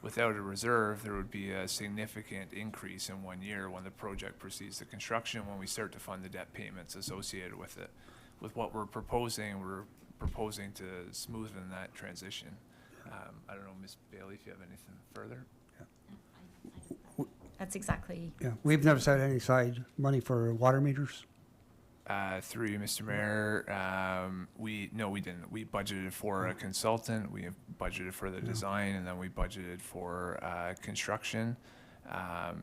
Without a reserve, there would be a significant increase in 1 year when the project proceeds to construction, when we start to fund the debt payments associated with it. With what we're proposing to smoothen that transition. I don't know, Ms. Bailey, if you have anything further? That's exactly. Yeah, we've never set any side money for water meters. Through you, Mr. Mayor, we didn't. We budgeted for a consultant, we have budgeted for the design, and then we budgeted for construction,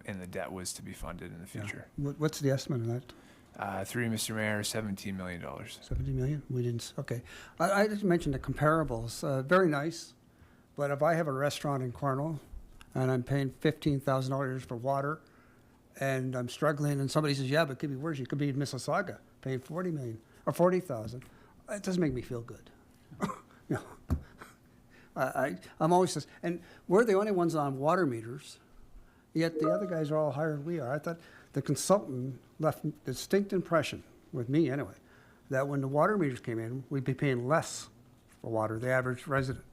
and the debt was to be funded in the future. What's the estimate of that? Through you, Mr. Mayor, $17 million. 70 million? We didn't, okay. I just mentioned the comparables, very nice, but if I have a restaurant in Cornwall and I'm paying $15,000 for water and I'm struggling and somebody says, yeah, but it could be worse, you could be in Mississauga paying 40 million or 40,000, it doesn't make me feel good. No. I'm always just, and we're the only ones on water meters, yet the other guys are all higher than we are. I thought the consultant left a distinct impression, with me anyway, that when the water meters came in, we'd be paying less for water, the average resident.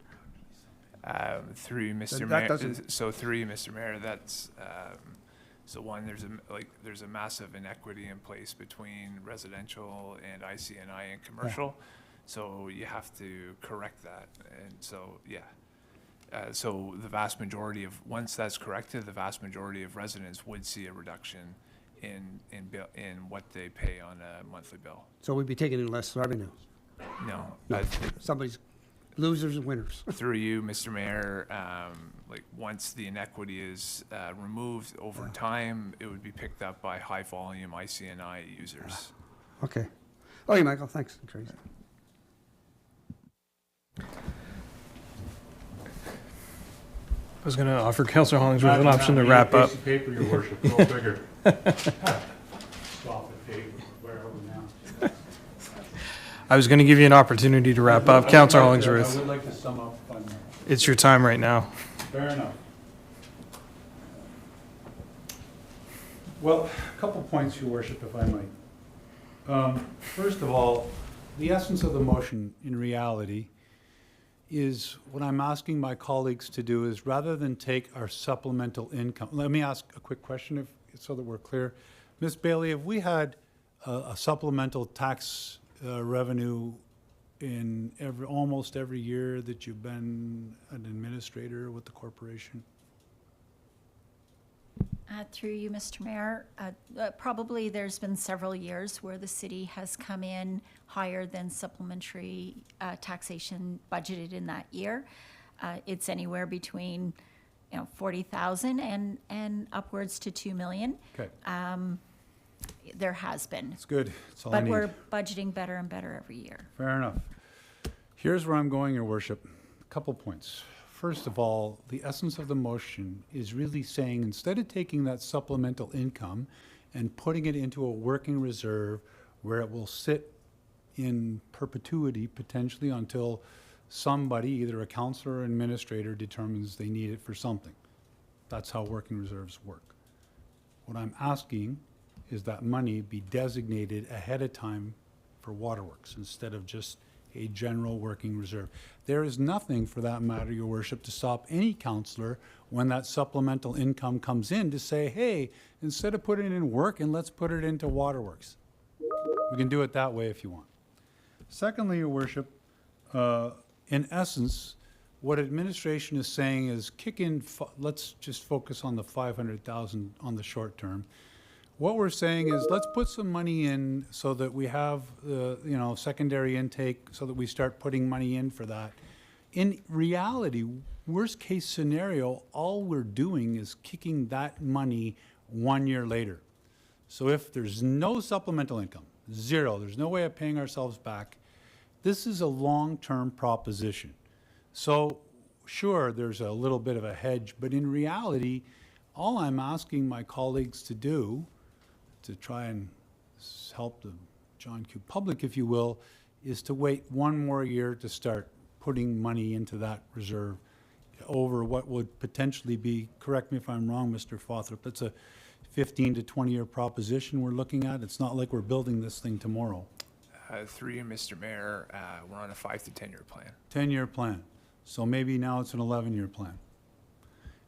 Through you, Mr. That Mayor. doesn't- So through you, Mr. Mayor, that's so one. There's a massive inequity in place between residential and IC&I and commercial. So you have to correct that, and so so the vast majority of, once that's corrected, the vast majority of residents would see a reduction in what they pay on a monthly bill. So we'd be taking in less revenue. No. Somebody's losers and winners. Through you, Mr. Mayor, once the inequity is removed over time, it would be picked up by high volume IC&I users. Okay. Okay, Michael, thanks. Tracy. I was going to offer Councillor Hollingsworth an option to wrap up. Piece of paper, your worship, go figure. Stop it, Dave, wherever now. I was going to give you an opportunity to wrap up. Councillor I Hollingsworth, would like to sum up if I may. it's your time right now. Fair enough. Well, a couple points, your worship, if I might. First of all, the essence of the motion in reality is what I'm asking my colleagues to do is, rather than take our supplemental income, let me ask a quick question so that we're clear. Ms. Bailey, have we had a supplemental tax revenue in almost every year that you've been an administrator with the corporation? Through you, Mr. Mayor, probably there's been several years where the city has come in higher than supplementary taxation budgeted in that year. It's anywhere between, 40,000 and upwards to 2 million. Okay. There has been. It's good. It's all I But need. we're budgeting better and better every year. Fair enough. Here's where I'm going, Your Worship. A couple points. First of all, the essence of the motion is really saying, instead of taking that supplemental income and putting it into a working reserve where it will sit in perpetuity potentially until somebody, either a counselor or administrator, determines they need it for something. That's how working reserves work. What I'm asking is that money be designated ahead of time for waterworks instead of just a general working reserve. There is nothing, for that matter, Your Worship, to stop any councillor when that supplemental income comes in to say, hey, instead of putting it in work, and let's put it into waterworks. We can do it that way if you want. Secondly, Your Worship, in essence, what administration is saying is kick in, let's just focus on the 500,000 on the short term. What we're saying is let's put some money in so that we have, secondary intake, so that we start putting money in for that. In reality, worst case scenario, all we're doing is kicking that money 1 year later. So if there's no supplemental income, zero, there's no way of paying ourselves back, this is a long-term proposition. So sure, there's a little bit of a hedge, but in reality, all I'm asking my colleagues to do to try and help the John Q. public, if you will, is to wait 1 more year to start putting money into that reserve over what would potentially be, correct me if I'm wrong, Mr. Fothrop, that's a 15 to 20-year proposition we're looking at. It's not like we're building this thing tomorrow. Through you, Mr. Mayor, we're on a 5 to 10-year plan. 10-year plan. So maybe now it's an 11-year plan.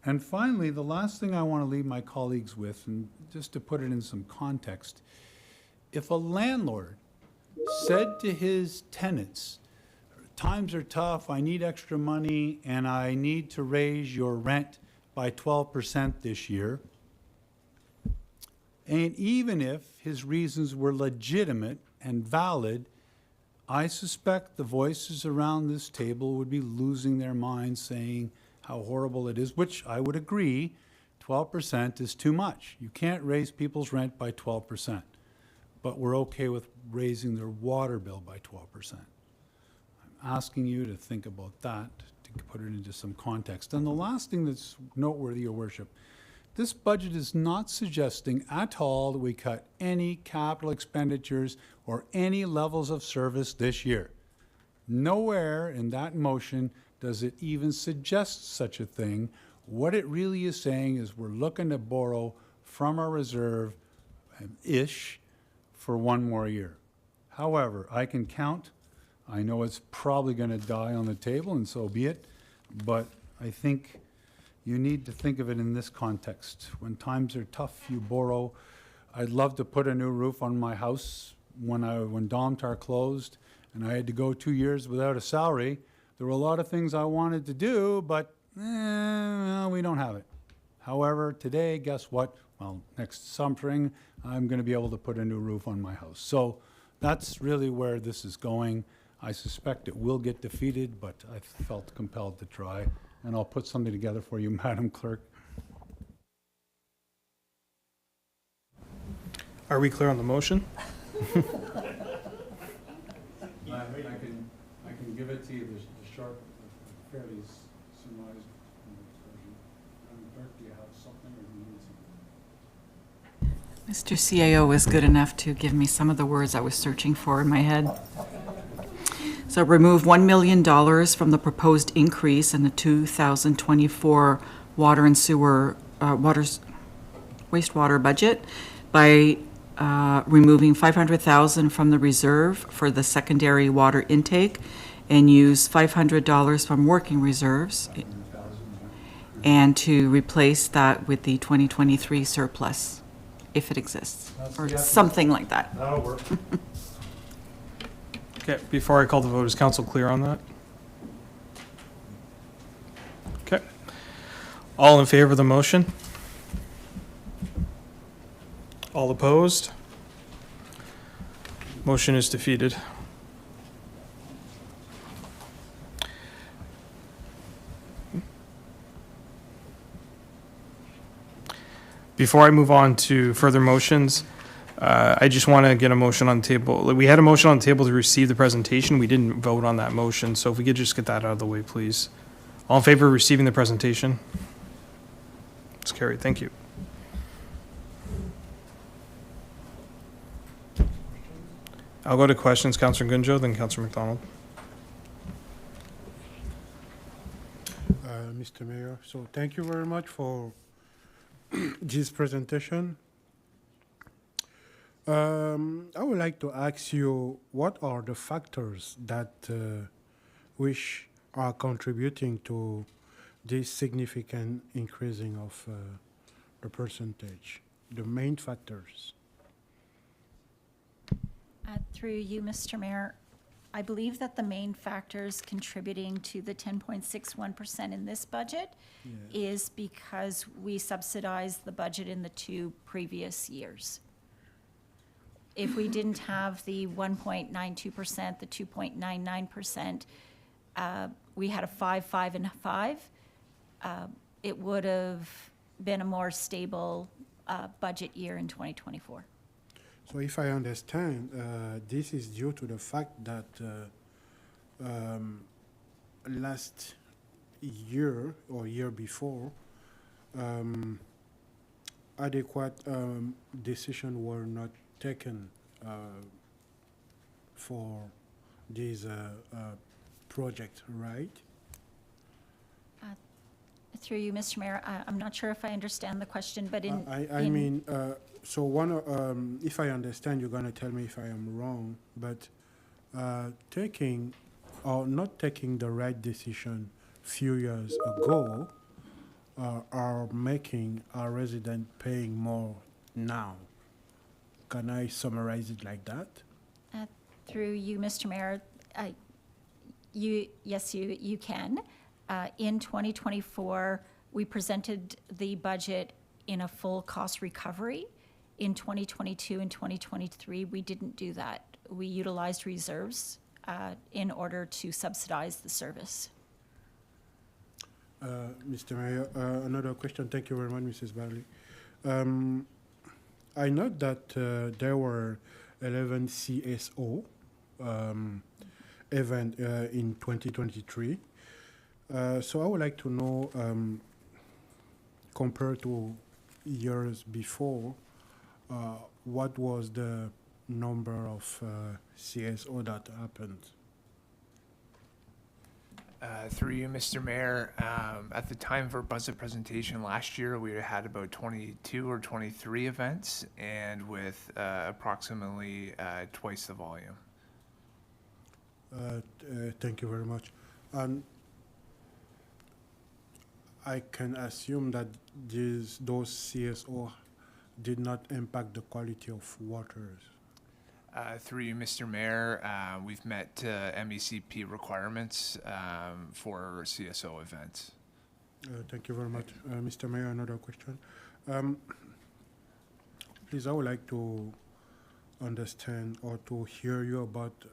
And finally, the last thing I want to leave my colleagues with, and just to put it in some context, if a landlord said to his tenants, times are tough, I need extra money, and I need to raise your rent by 12% this year, and even if his reasons were legitimate and valid, I suspect the voices around this table would be losing their minds saying how horrible it is, which I would agree, 12% is too much. You can't raise people's rent by 12%, but we're okay with raising their water bill by 12%. I'm asking you to think about that, to put it into some context. And the last thing that's noteworthy, Your Worship, this budget is not suggesting at all that we cut any capital expenditures or any levels of service this year. Nowhere in that motion does it even suggest such a thing. What it really is saying is we're looking to borrow from our reserve-ish for 1 more year. However, I can count. I know it's probably going to die on the table, and so be it, but I think you need to think of it in this context. When times are tough, you borrow. I'd love to put a new roof on my house. When Domtar closed and I had to go 2 years without a salary, there were a lot of things I wanted to do, but we don't have it. However, today, guess what? Well, next spring, I'm going to be able to put a new roof on my house. So that's really where this is going. I suspect it will get defeated, but I felt compelled to try. And I'll put something together for you, Madam Clerk. Are we clear on the motion? I can give it to you, the short, fairly surmised version. Madam Clerk, do you have something or do you need something? Mr. CAO was good enough to give me some of the words I was searching for in my head. So remove $1 million from the proposed increase in the 2024 water and sewer, wastewater budget by removing $500,000 from the reserve for the secondary water intake and use $500 from working reserves and to replace that with the 2023 surplus, if it exists, or something like that. That'll work. Okay, before I call the vote, is council clear on that? Okay. All in favor of the motion? All opposed? Motion is defeated. Before I move on to further motions, I just want to get a motion on the table. Like, we had a motion on the table to receive the presentation. We didn't vote on that motion, so if we could just get that out of the way, please. All in favor of receiving the presentation? It's carried. Thank you. I'll go to questions. Councillor Gunjo, then Councillor McDonald. Mr. Mayor, so thank you very much for this presentation. I would like to ask you, what are the factors that which are contributing to this significant increasing of the percentage, the main factors? Through you, Mr. Mayor, I believe that the main factors contributing to the 10.61% in this budget is because we subsidized the budget in the 2 previous years. If we didn't have the 1.92%, the 2.99%, we had a 5, 5, and 5, it would have been a more stable budget year in 2024. So if I understand, this is due to the fact that last year or year before, adequate decisions were not taken for this project, right? Through you, Mr. Mayor, I'm not sure if I understand the question, but I mean, so one, if I understand, you're going to tell me if I am wrong, but taking or not taking the right decision few years ago are making our resident paying more now. Can I summarize it like that? through you, Mr. Mayor, yes, you can. In 2024, we presented the budget in a full cost recovery. In 2022 and 2023, we didn't do that. We utilized reserves in order to subsidize the service. Mr. Mayor, another question. Thank you very much, Mrs. Barley. I note that there were 11 CSO events in 2023. So I would like to know, compared to years before, what was the number of CSO that happened? Through you, Mr. Mayor, at the time of our budget presentation last year, we had about 22 or 23 events, and with approximately twice the volume. Thank you very much. And I can assume that those CSO did not impact the quality of waters. Through you, Mr. Mayor, we've met MECP requirements for CSO events. Thank you very much. Mr. Mayor, another question. Please, I would like to understand or to hear you about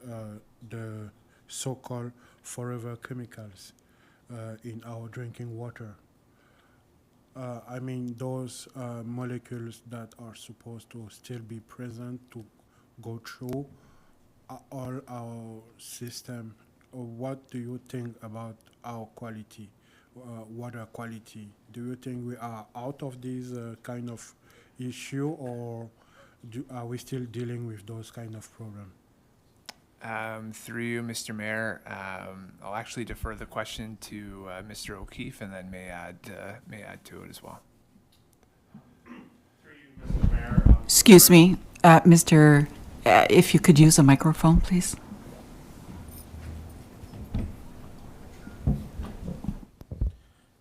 the so-called forever chemicals in our drinking water. I mean, those molecules that are supposed to still be present to go through all our system. What do you think about our quality, water quality? Do you think we are out of this kind of issue, or are we still dealing with those kind of problems? Through you, Mr. Mayor, I'll actually defer the question to Mr. O'Keefe, and then may add to it as well. Through you, Mr. Mayor. Excuse me, Mr. If you could use a microphone, please.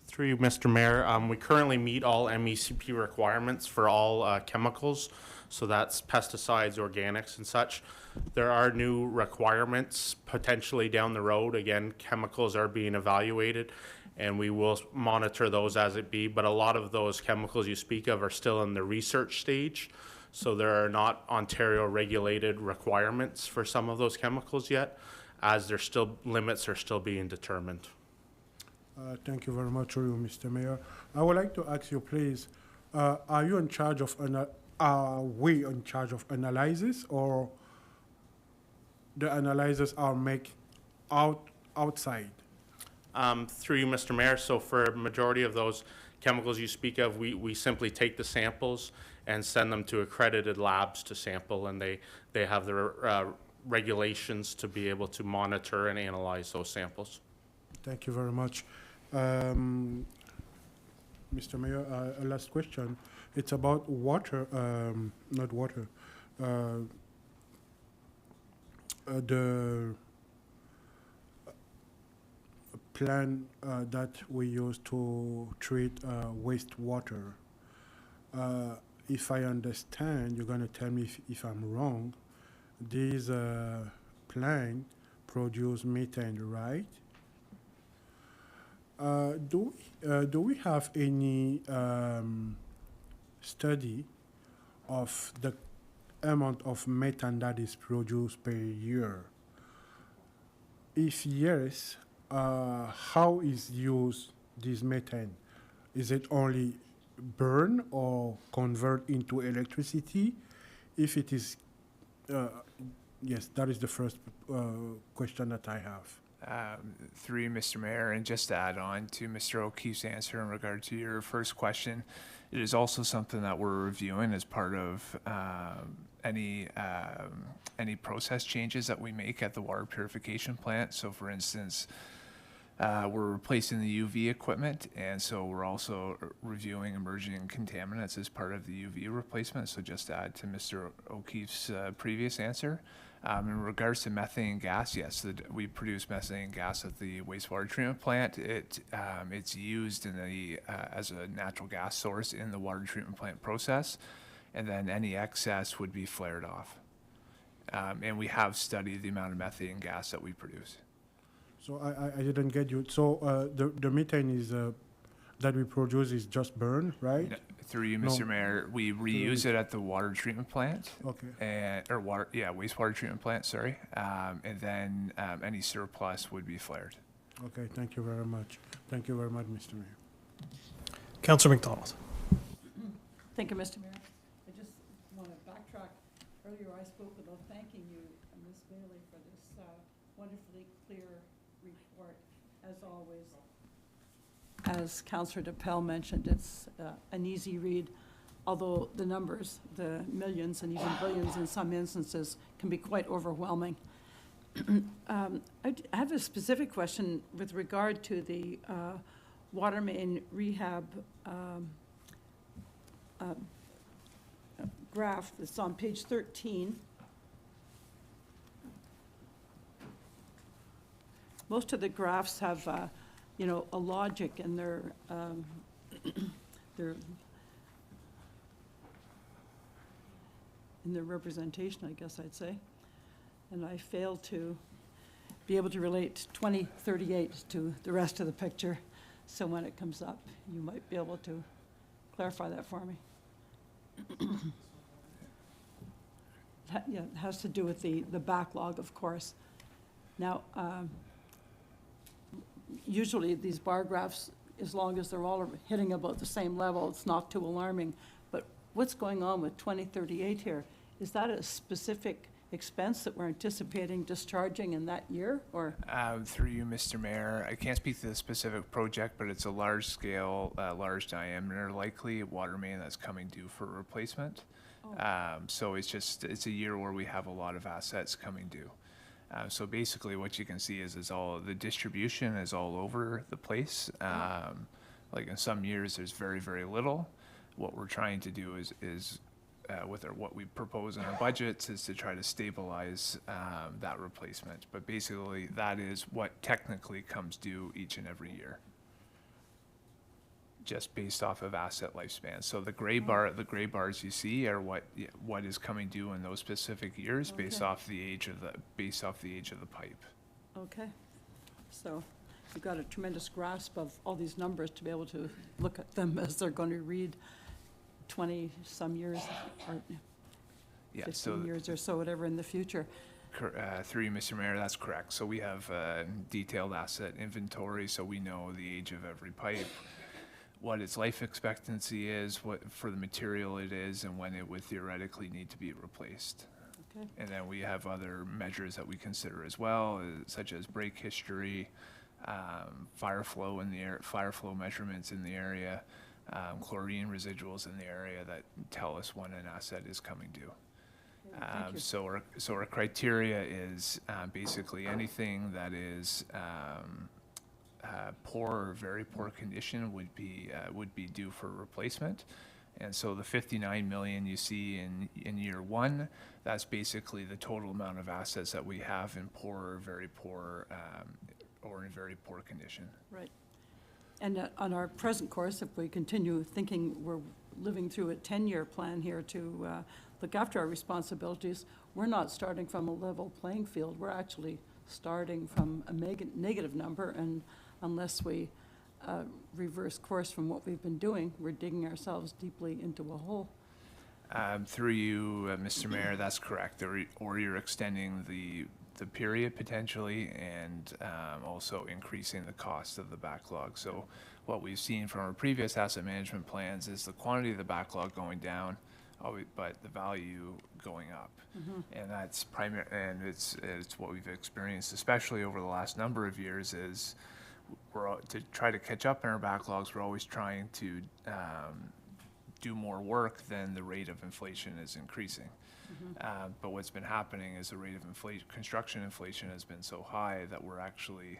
Through you, Mr. Mayor, we currently meet all MECP requirements for all chemicals, so that's pesticides, organics, and such. There are new requirements potentially down the road. Again, chemicals are being evaluated, and we will monitor those as it be, but a lot of those chemicals you speak of are still in the research stage. So there are not Ontario regulated requirements for some of those chemicals yet, as there's still limits are still being determined. Thank you very much, Mr. Mayor. I would like to ask you, please, are you in charge of are we in charge of analysis, or the analyses are make outside? Through you, Mr. Mayor, so for a majority of those chemicals you speak of, we simply take the samples and send them to accredited labs to sample, and they have their regulations to be able to monitor and analyze those samples. Thank you very much. Mr. Mayor, a last question. It's about water, not water. The plan that we use to treat wastewater. If I understand, you're going to tell me if I'm wrong. These plant produce methane, right? Do we have any study of the amount of methane that is produced per year? If yes, how is used this methane? Is it only burn or convert into electricity? If it is, yes, that is the first question that I have. Through you, Mr. Mayor, and just to add on to Mr. O'Keefe's answer in regard to your first question, it is also something that we're reviewing as part of any process changes that we make at the water purification plant. So, for instance, we're replacing the UV equipment, and so we're also reviewing emerging contaminants as part of the UV replacement. So, just to add to Mr. O'Keefe's previous answer. In regards to methane gas, yes, we produce methane gas at the wastewater treatment plant. It's used in as a natural gas source in the water treatment plant process, and then any excess would be flared off. And we have studied the amount of methane gas that we produce. So I didn't get you. So the methane is that we produce is just burn, right? No, through you, Mr. Mayor, we reuse it at the water treatment plant. Okay. Wastewater treatment plant, sorry. And then any surplus would be flared. Okay, thank you very much. Thank you very much, Mr. Mayor. Councillor McDonald. Thank you, Mr. Mayor. I just want to backtrack. Earlier, I spoke about thanking you, Ms. Bailey, for this wonderfully clear report, as always. As Councillor DePel mentioned, it's an easy read, although the numbers, the millions and even billions in some instances, can be quite overwhelming. I have a specific question with regard to the water main rehab graph that's on page 13. Most of the graphs have a logic in their in their representation, I guess I'd say. And I fail to be able to relate 2038 to the rest of the picture. So when it comes up, you might be able to clarify that for me. It has to do with the backlog, of course. Now, usually these bar graphs, as long as they're all hitting about the same level, it's not too alarming. But what's going on with 2038 here? Is that a specific expense that we're anticipating discharging in that year, or? Through you, Mr. Mayor, I can't speak to the specific project, but it's a large scale, large diameter, likely water main that's coming due for replacement. So it's a year where we have a lot of assets coming due. So basically what you can see is all the distribution is all over the place. Like in some years there's very, very little. What we're trying to do is what we propose in our budgets is to try to stabilize that replacement. But basically that is what technically comes due each and every year, just based off of asset lifespan. So the gray bars you see are what is coming due in those specific years, based off the age of the pipe. Okay, so you've got a tremendous grasp of all these numbers to be able to look at them as they're going to read 20-some years or 15 years or so, whatever, in the future. Through you, Mr. Mayor, that's correct. So we have detailed asset inventory, so we know the age of every pipe. what its life expectancy is, what for the material it is, and when it would theoretically need to be replaced. Okay. And then we have other measures that we consider as well, such as break history, fire flow measurements in the area, chlorine residuals in the area that tell us when an asset is coming due. Thank you. So our criteria is basically anything that is poor or very poor condition would be due for replacement. And so the 59 million you see in year one, that's basically the total amount of assets that we have in poor or very poor or in very poor condition. Right. And on our present course, if we continue thinking we're living through a 10-year plan here to look after our responsibilities, we're not starting from a level playing field. We're actually starting from a negative number, and unless we reverse course from what we've been doing, we're digging ourselves deeply into a hole. Through you, Mr. Mayor, that's correct. Or you're extending the period potentially, and also increasing the cost of the backlog. So what we've seen from our previous asset management plans is the quantity of the backlog going down, but the value going up. And that's primary, and it's what we've experienced, especially over the last number of years, is to try to catch up in our backlogs. We're always trying to do more work than the rate of inflation is increasing. But what's been happening is the rate of construction inflation has been so high that we're actually,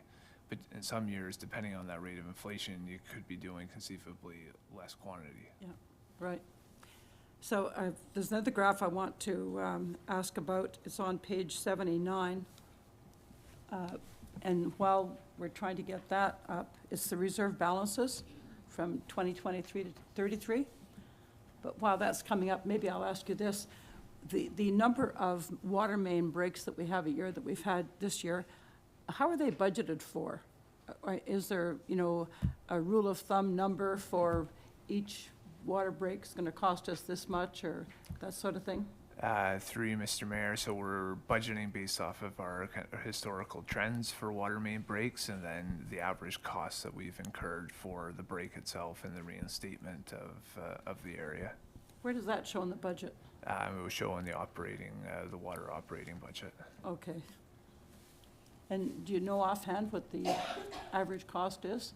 but in some years, depending on that rate of inflation, you could be doing conceivably less quantity. Yeah, right. So there's another graph I want to ask about. It's on page 79. And while we're trying to get that up, it's the reserve balances from 2023 to 33. But while that's coming up, maybe I'll ask you this. The number of water main breaks that we have a year that we've had this year, how are they budgeted for? Is there, a rule of thumb number for each water break's going to cost us this much, or that sort of thing? Through you, Mr. Mayor, so we're budgeting based off of our historical trends for water main breaks, and then the average costs that we've incurred for the break itself and the reinstatement of the area. Where does that show in the budget? It was showing the water operating budget. Okay. And do you know offhand what the average cost is?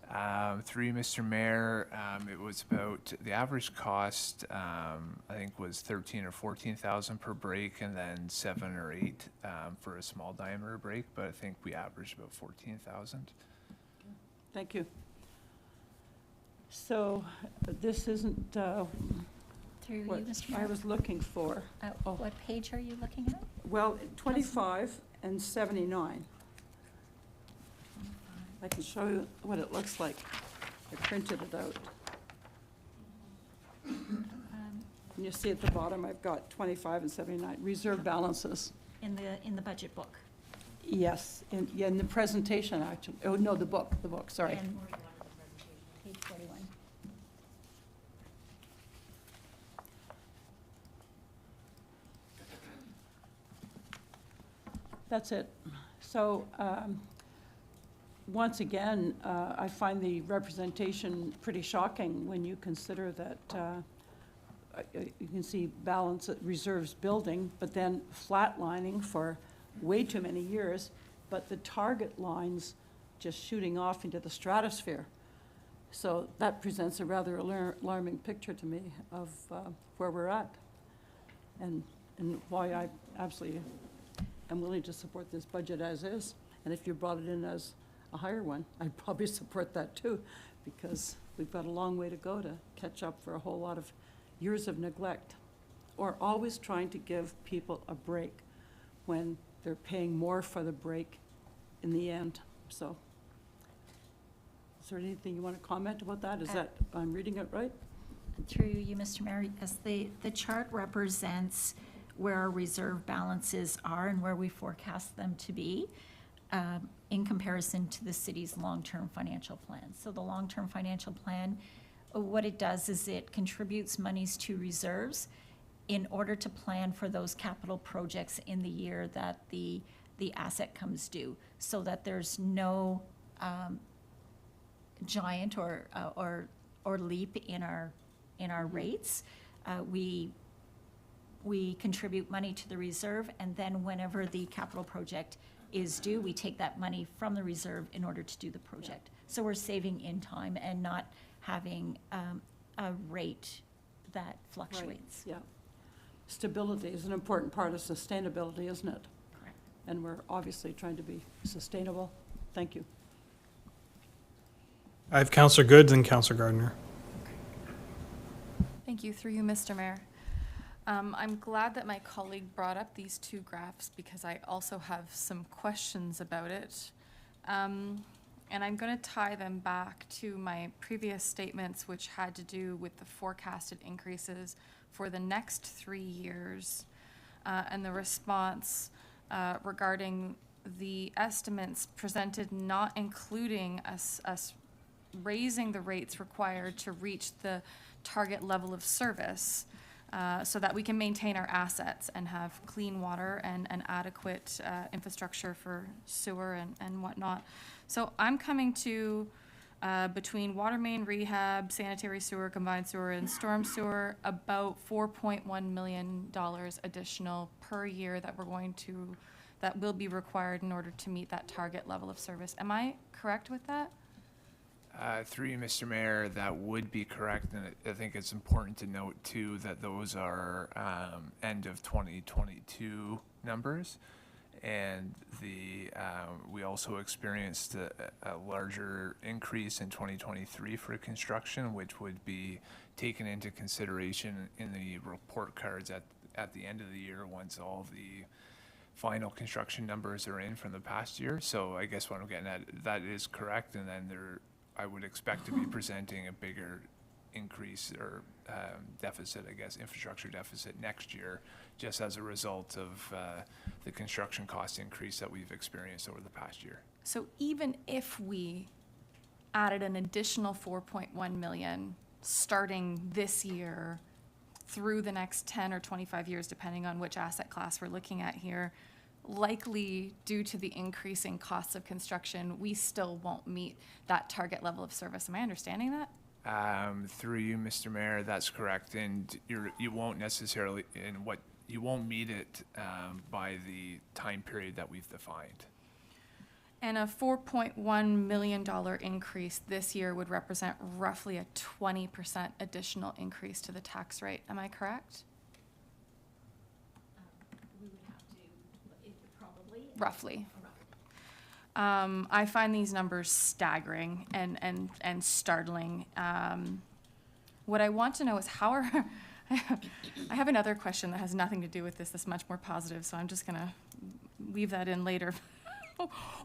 Through you, Mr. Mayor, it was about, the average cost, I think was 13 or 14,000 per break, and then 7 or 8 for a small diameter break, but I think we averaged about 14,000. Thank you. So this isn't Through you, what Mr. I Mayor. was looking for. What page are you looking at? Well, 25 and 79. I can show you what it looks like. I printed it out. And you see at the bottom, I've got 25 and 79, reserve balances. In the budget book. Yes, in the presentation, actually. Oh, no, the book, sorry. And page 41. That's it. So, once again, I find the representation pretty shocking when you consider that you can see balance reserves building, but then flatlining for way too many years, but the target lines just shooting off into the stratosphere. So that presents a rather alarming picture to me of where we're at, and why I absolutely am willing to support this budget as is. And if you brought it in as a higher one, I'd probably support that too, because we've got a long way to go to catch up for a whole lot of years of neglect, or always trying to give people a break when they're paying more for the break in the end. So, is there anything you want to comment about that? Is that, I'm reading it right? Through you, Mr. Mayor, yes, the chart represents where our reserve balances are and where we forecast them to be in comparison to the city's long-term financial plan. So the long-term financial plan, what it does is it contributes monies to reserves in order to plan for those capital projects in the year that the asset comes due, so that there's no giant or or leap in our rates. We contribute money to the reserve, and then whenever the capital project is due, we take that money from the reserve in order to do the project. So we're saving in time and not having a rate that fluctuates. Yeah. Stability is an important part of sustainability, isn't it? Correct. And we're obviously trying to be sustainable. Thank you. I have Councillor Goods and Councillor Gardner. Thank you, through you, Mr. Mayor. I'm glad that my colleague brought up these two graphs because I also have some questions about it. And I'm going to tie them back to my previous statements, which had to do with the forecasted increases for the next 3 years, and the response regarding the estimates presented not including us raising the rates required to reach the target level of service, so that we can maintain our assets and have clean water and adequate infrastructure for sewer and whatnot. So I'm coming to, between water main rehab, sanitary sewer, combined sewer, and storm sewer, about $4.1 million additional per year that will be required in order to meet that target level of service. Am I correct with that? Through you, Mr. Mayor, that would be correct, and I think it's important to note too that those are end of 2022 numbers, and we also experienced a larger increase in 2023 for construction, which would be taken into consideration in the report cards at the end of the year once all the final construction numbers are in from the past year. So I guess what I'm getting at, that is correct, and then I would expect to be presenting a bigger increase or deficit, I guess, infrastructure deficit next year, just as a result of the construction cost increase that we've experienced over the past year. So even if we added an additional 4.1 million starting this year through the next 10 or 25 years, depending on which asset class we're looking at here, likely due to the increasing costs of construction, we still won't meet that target level of service. Am I understanding that? Through you, Mr. Mayor, that's correct, and you won't necessarily, you won't meet it by the time period that we've defined. And a $4.1 million increase this year would represent roughly a 20% additional increase to the tax rate. Am I correct? We would have to, probably. Roughly. I find these numbers staggering and startling. What I want to know is how are, I have another question that has nothing to do with this, that's much more positive, so I'm just gonna leave that in later.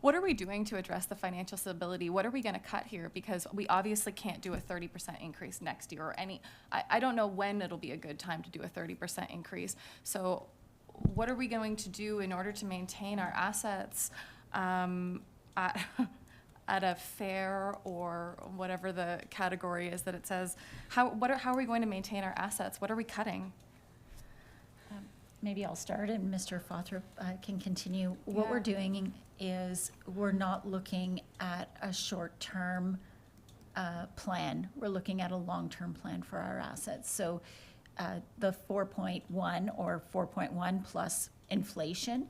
What are we doing to address the financial stability? What are we gonna cut here? Because we obviously can't do a 30% increase next year or I don't know when it'll be a good time to do a 30% increase. So what are we going to do in order to maintain our assets at a fair, or whatever the category is that it says? How are we going to maintain our assets? What are we cutting? Maybe I'll start and Mr. Fothrop can continue. What we're doing is we're not looking at a short-term plan. We're looking at a long-term plan for our assets. So the 4.1 or 4.1 plus inflation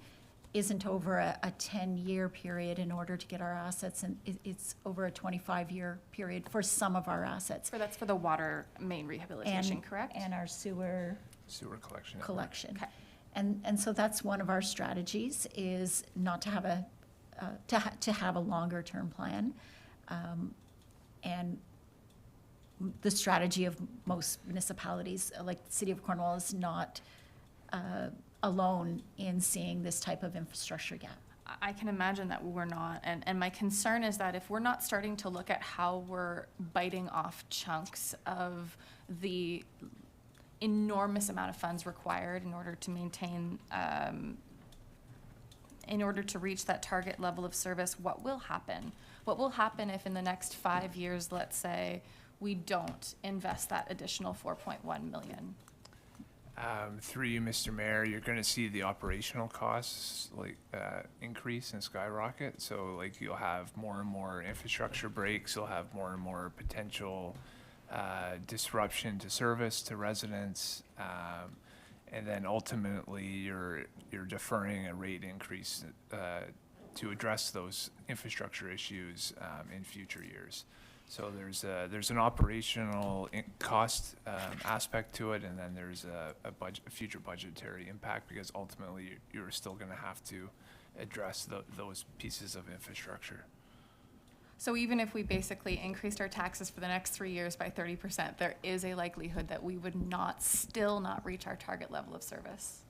isn't over a 10-year period in order to get our assets, and it's over a 25-year period for some of our assets. That's for the water main rehabilitation, correct? And our sewer collection. Okay. And so that's one of our strategies, is not to have to have a longer term plan. And the strategy of most municipalities, like the City of Cornwall, is not alone in seeing this type of infrastructure gap. I can imagine that we're not, and my concern is that if we're not starting to look at how we're biting off chunks of the enormous amount of funds required in order to maintain, in order to reach that target level of service, what will happen? What will happen if in the next 5 years, let's say, we don't invest that additional 4.1 million? Through you, Mr. Mayor, you're going to see the operational costs increase and skyrocket. So you'll have more and more infrastructure breaks. You'll have more and more potential disruption to service to residents, and then ultimately you're deferring a rate increase to address those infrastructure issues in future years. So there's an operational cost aspect to it, and then there's a future budgetary impact, because ultimately you're still going to have to address those pieces of infrastructure. So even if we basically increased our taxes for the next 3 years by 30%, there is a likelihood that we would still not reach our target level of service.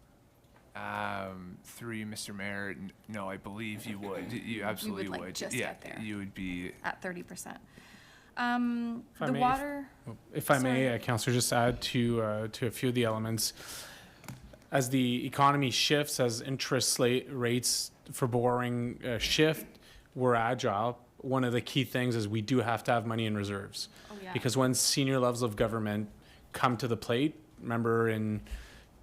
Through you, Mr. Mayor, no, I believe you would. You absolutely like, would. just Yeah, get there. you would be. At 30%. I may, water. If I may, Sorry. Councillor, just add to a few of the elements. As the economy shifts, as interest rates for borrowing shift, we're agile. One of the key things is we do have to have money in reserves. Oh, yeah. Because when senior levels of government come to the plate, remember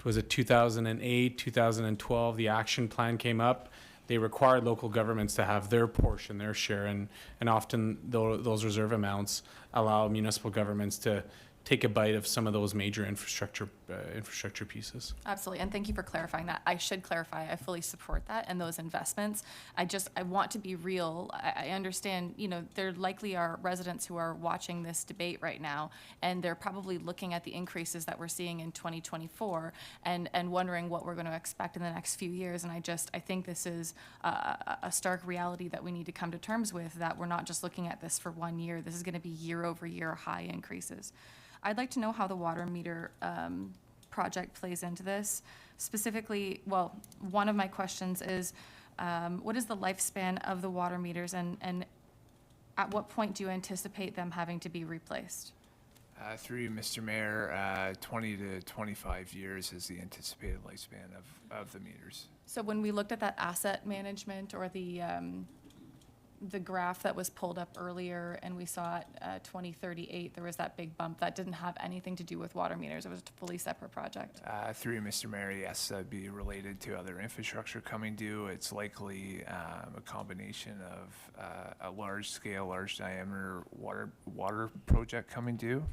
was it 2008, 2012, the action plan came up. They required local governments to have their portion, their share, and often those reserve amounts allow municipal governments to take a bite of some of those major infrastructure pieces. Absolutely, and thank you for clarifying that. I should clarify, I fully support that and those investments. I want to be real. I understand, there likely are residents who are watching this debate right now, and they're probably looking at the increases that we're seeing in 2024 and wondering what we're going to expect in the next few years. And I think this is a stark reality that we need to come to terms with, that we're not just looking at this for 1 year. This is going to be year over year high increases. I'd like to know how the water meter project plays into this. Specifically, one of my questions is, what is the lifespan of the water meters, and at what point do you anticipate them having to be replaced? Through you, Mr. Mayor, 20 to 25 years is the anticipated lifespan of the meters. So when we looked at that asset management, or the graph that was pulled up earlier, and we saw at 2038, there was that big bump that didn't have anything to do with water meters. It was a fully separate project. Through you, Mr. Mayor, yes, that'd be related to other infrastructure coming due. It's likely a combination of a large scale, large diameter water project coming due,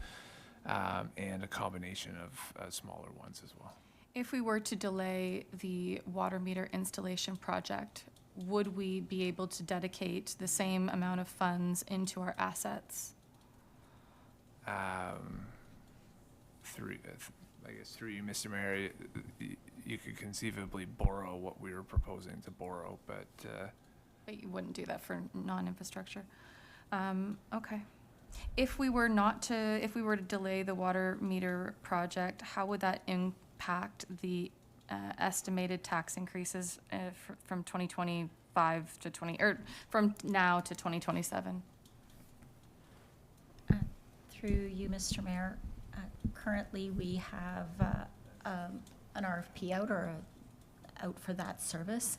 and a combination of smaller ones as well. If we were to delay the water meter installation project, would we be able to dedicate the same amount of funds into our assets? Through you, Mr. Mayor, you could conceivably borrow what we were proposing to borrow, but you wouldn't do that for non-infrastructure. Okay. If we were to delay the water meter project, how would that impact the estimated tax increases from 2025 to from now to 2027? Through you, Mr. Mayor, currently we have an RFP out for that service.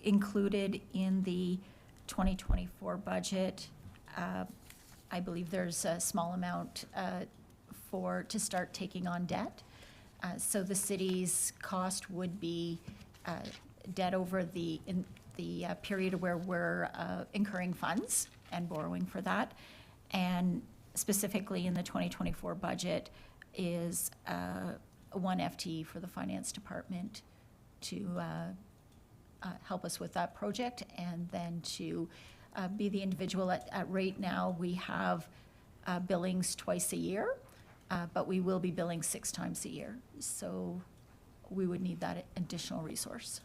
Included in the 2024 budget, I believe there's a small amount to start taking on debt. So the city's cost would be debt over the period where we're incurring funds and borrowing for that. And specifically in the 2024 budget is 1 FTE for the finance department to help us with that project, and then to be the individual. At right now, we have billings twice a year. But we will be billing 6 times a year, so we would need that additional resource.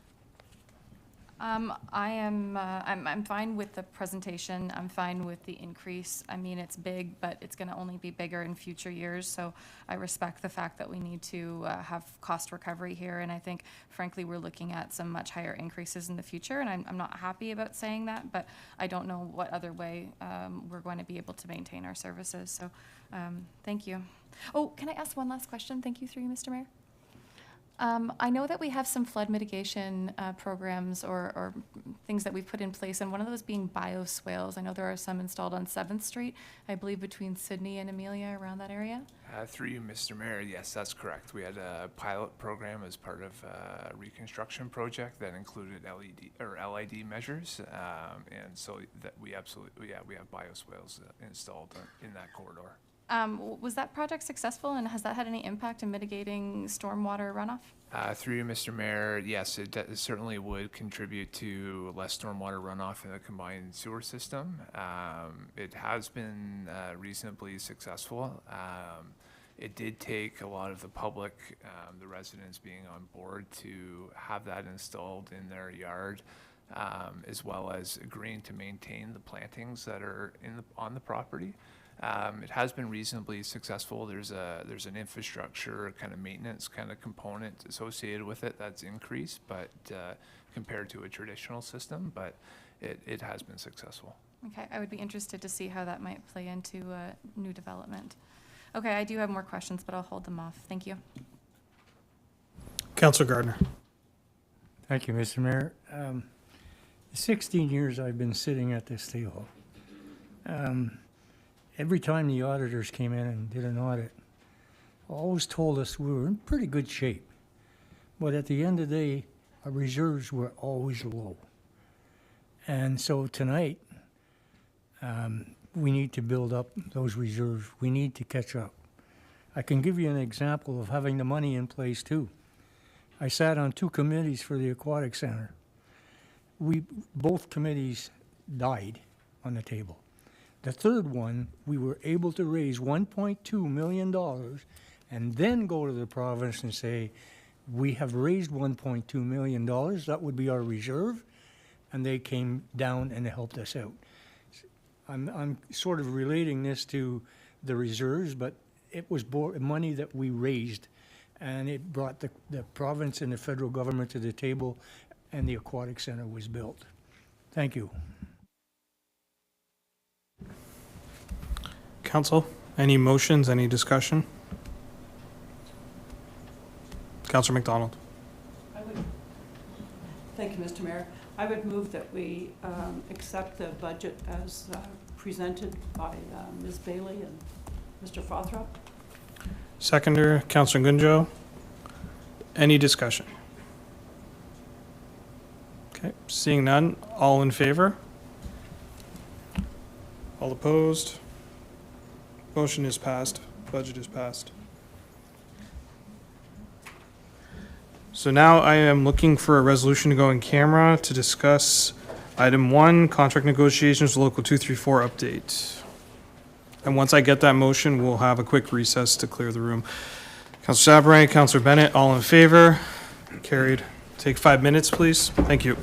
I'm fine with the presentation. I'm fine with the increase. I mean, it's big, but it's going to only be bigger in future years. So I respect the fact that we need to have cost recovery here. And I think, frankly, we're looking at some much higher increases in the future. And I'm not happy about saying that, but I don't know what other way we're going to be able to maintain our services. So thank you. Oh, can I ask one last question? Thank you, through you, Mr. Mayor. I know that we have some flood mitigation programs or things that we've put in place, and one of those being bioswales. I know there are some installed on 7th Street, I believe between Sydney and Amelia, around that area. Through you, Mr. Mayor, yes, that's correct. We had a pilot program as part of a reconstruction project that included LED or LID measures, and so that we absolutely, yeah, we have bioswales installed in that corridor. Was that project successful, and has that had any impact in mitigating stormwater runoff? Through you, Mr. Mayor, yes, it certainly would contribute to less stormwater runoff in the combined sewer system. It has been reasonably successful. It did take a lot of the public, the residents being on board to have that installed in their yard, as well as agreeing to maintain the plantings that are on the property. It has been reasonably successful. There's an infrastructure kind of maintenance kind of component associated with it that's increased, but compared to a traditional system, but it has been successful. Okay, I would be interested to see how that might play into new development. Okay, I do have more questions, but I'll hold them off. Thank you. Councillor Gardner. Thank you, Mr. Mayor. 16 years I've been sitting at this table. Every time the auditors came in and did an audit, always told us we were in pretty good shape. But at the end of the day, our reserves were always low. And so tonight, we need to build up those reserves. We need to catch up. I can give you an example of having the money in place too. I sat on 2 committees for the Aquatic Center. Both committees died on the table. The third one, we were able to raise $1.2 million and then go to the province and say, we have raised $1.2 million, that would be our reserve, and they came down and helped us out. I'm sort of relating this to the reserves, but it was money that we raised, and it brought the province and the federal government to the table, and the Aquatic Center was built. Thank you. Council, any motions, any discussion? Councillor McDonald. Thank you, Mr. Mayor. I would move that we accept the budget as presented by Ms. Bailey and Mr. Fothrop. Seconder, Councillor Gunjo. Any discussion? Okay, seeing none, all in favor? All opposed? Motion is passed. Budget is passed. So now I am looking for a resolution to go in camera to discuss item 1, contract negotiations, local 234 update. And once I get that motion, we'll have a quick recess to clear the room. Councillor Sabourin, Councillor Bennett, all in favor? Carried. Take 5 minutes, please. Thank you.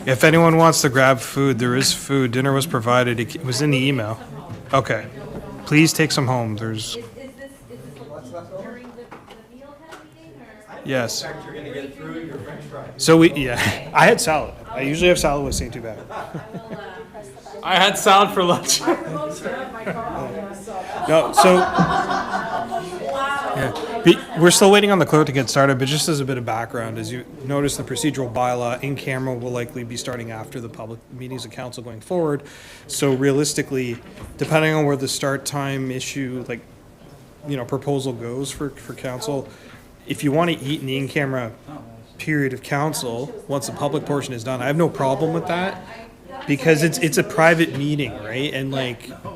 If anyone wants to grab food, there is food. Dinner was provided. It was in the email. Okay. Please take some home. There's. Yes. So yeah, I had salad. I usually have salad with St. Too-Bad. I had salad for lunch. No, so. Yeah. We're still waiting on the clerk to get started, but just as a bit of background, as you notice, the procedural bylaw in camera will likely be starting after the public meetings of council going forward. So realistically, depending on where the start time issue, like, proposal goes for council, if you want to eat in the in-camera period of council, once the public portion is done, I have no problem with that, because it's a private meeting, right? And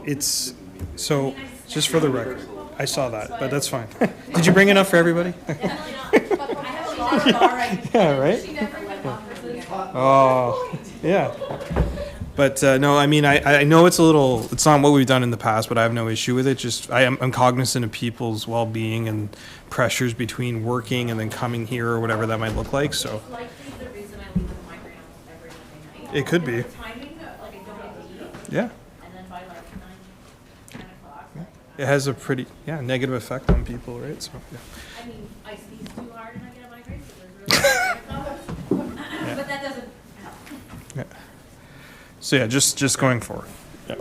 it's, so, just for the record, I saw that, but that's fine. Did you bring enough for everybody? Yeah, right? Oh, yeah. But no, I mean, I know it's not what we've done in the past, but I have no issue with it. Just, I'm cognizant of people's well-being and pressures between working and then coming here or whatever that might look like, so. It could be. Yeah. It has a pretty, negative effect on people, right? So, yeah. I mean, I sneeze too hard and I get a migraine, so there's really but that doesn't help. Yeah. So yeah, just going forward. Yeah.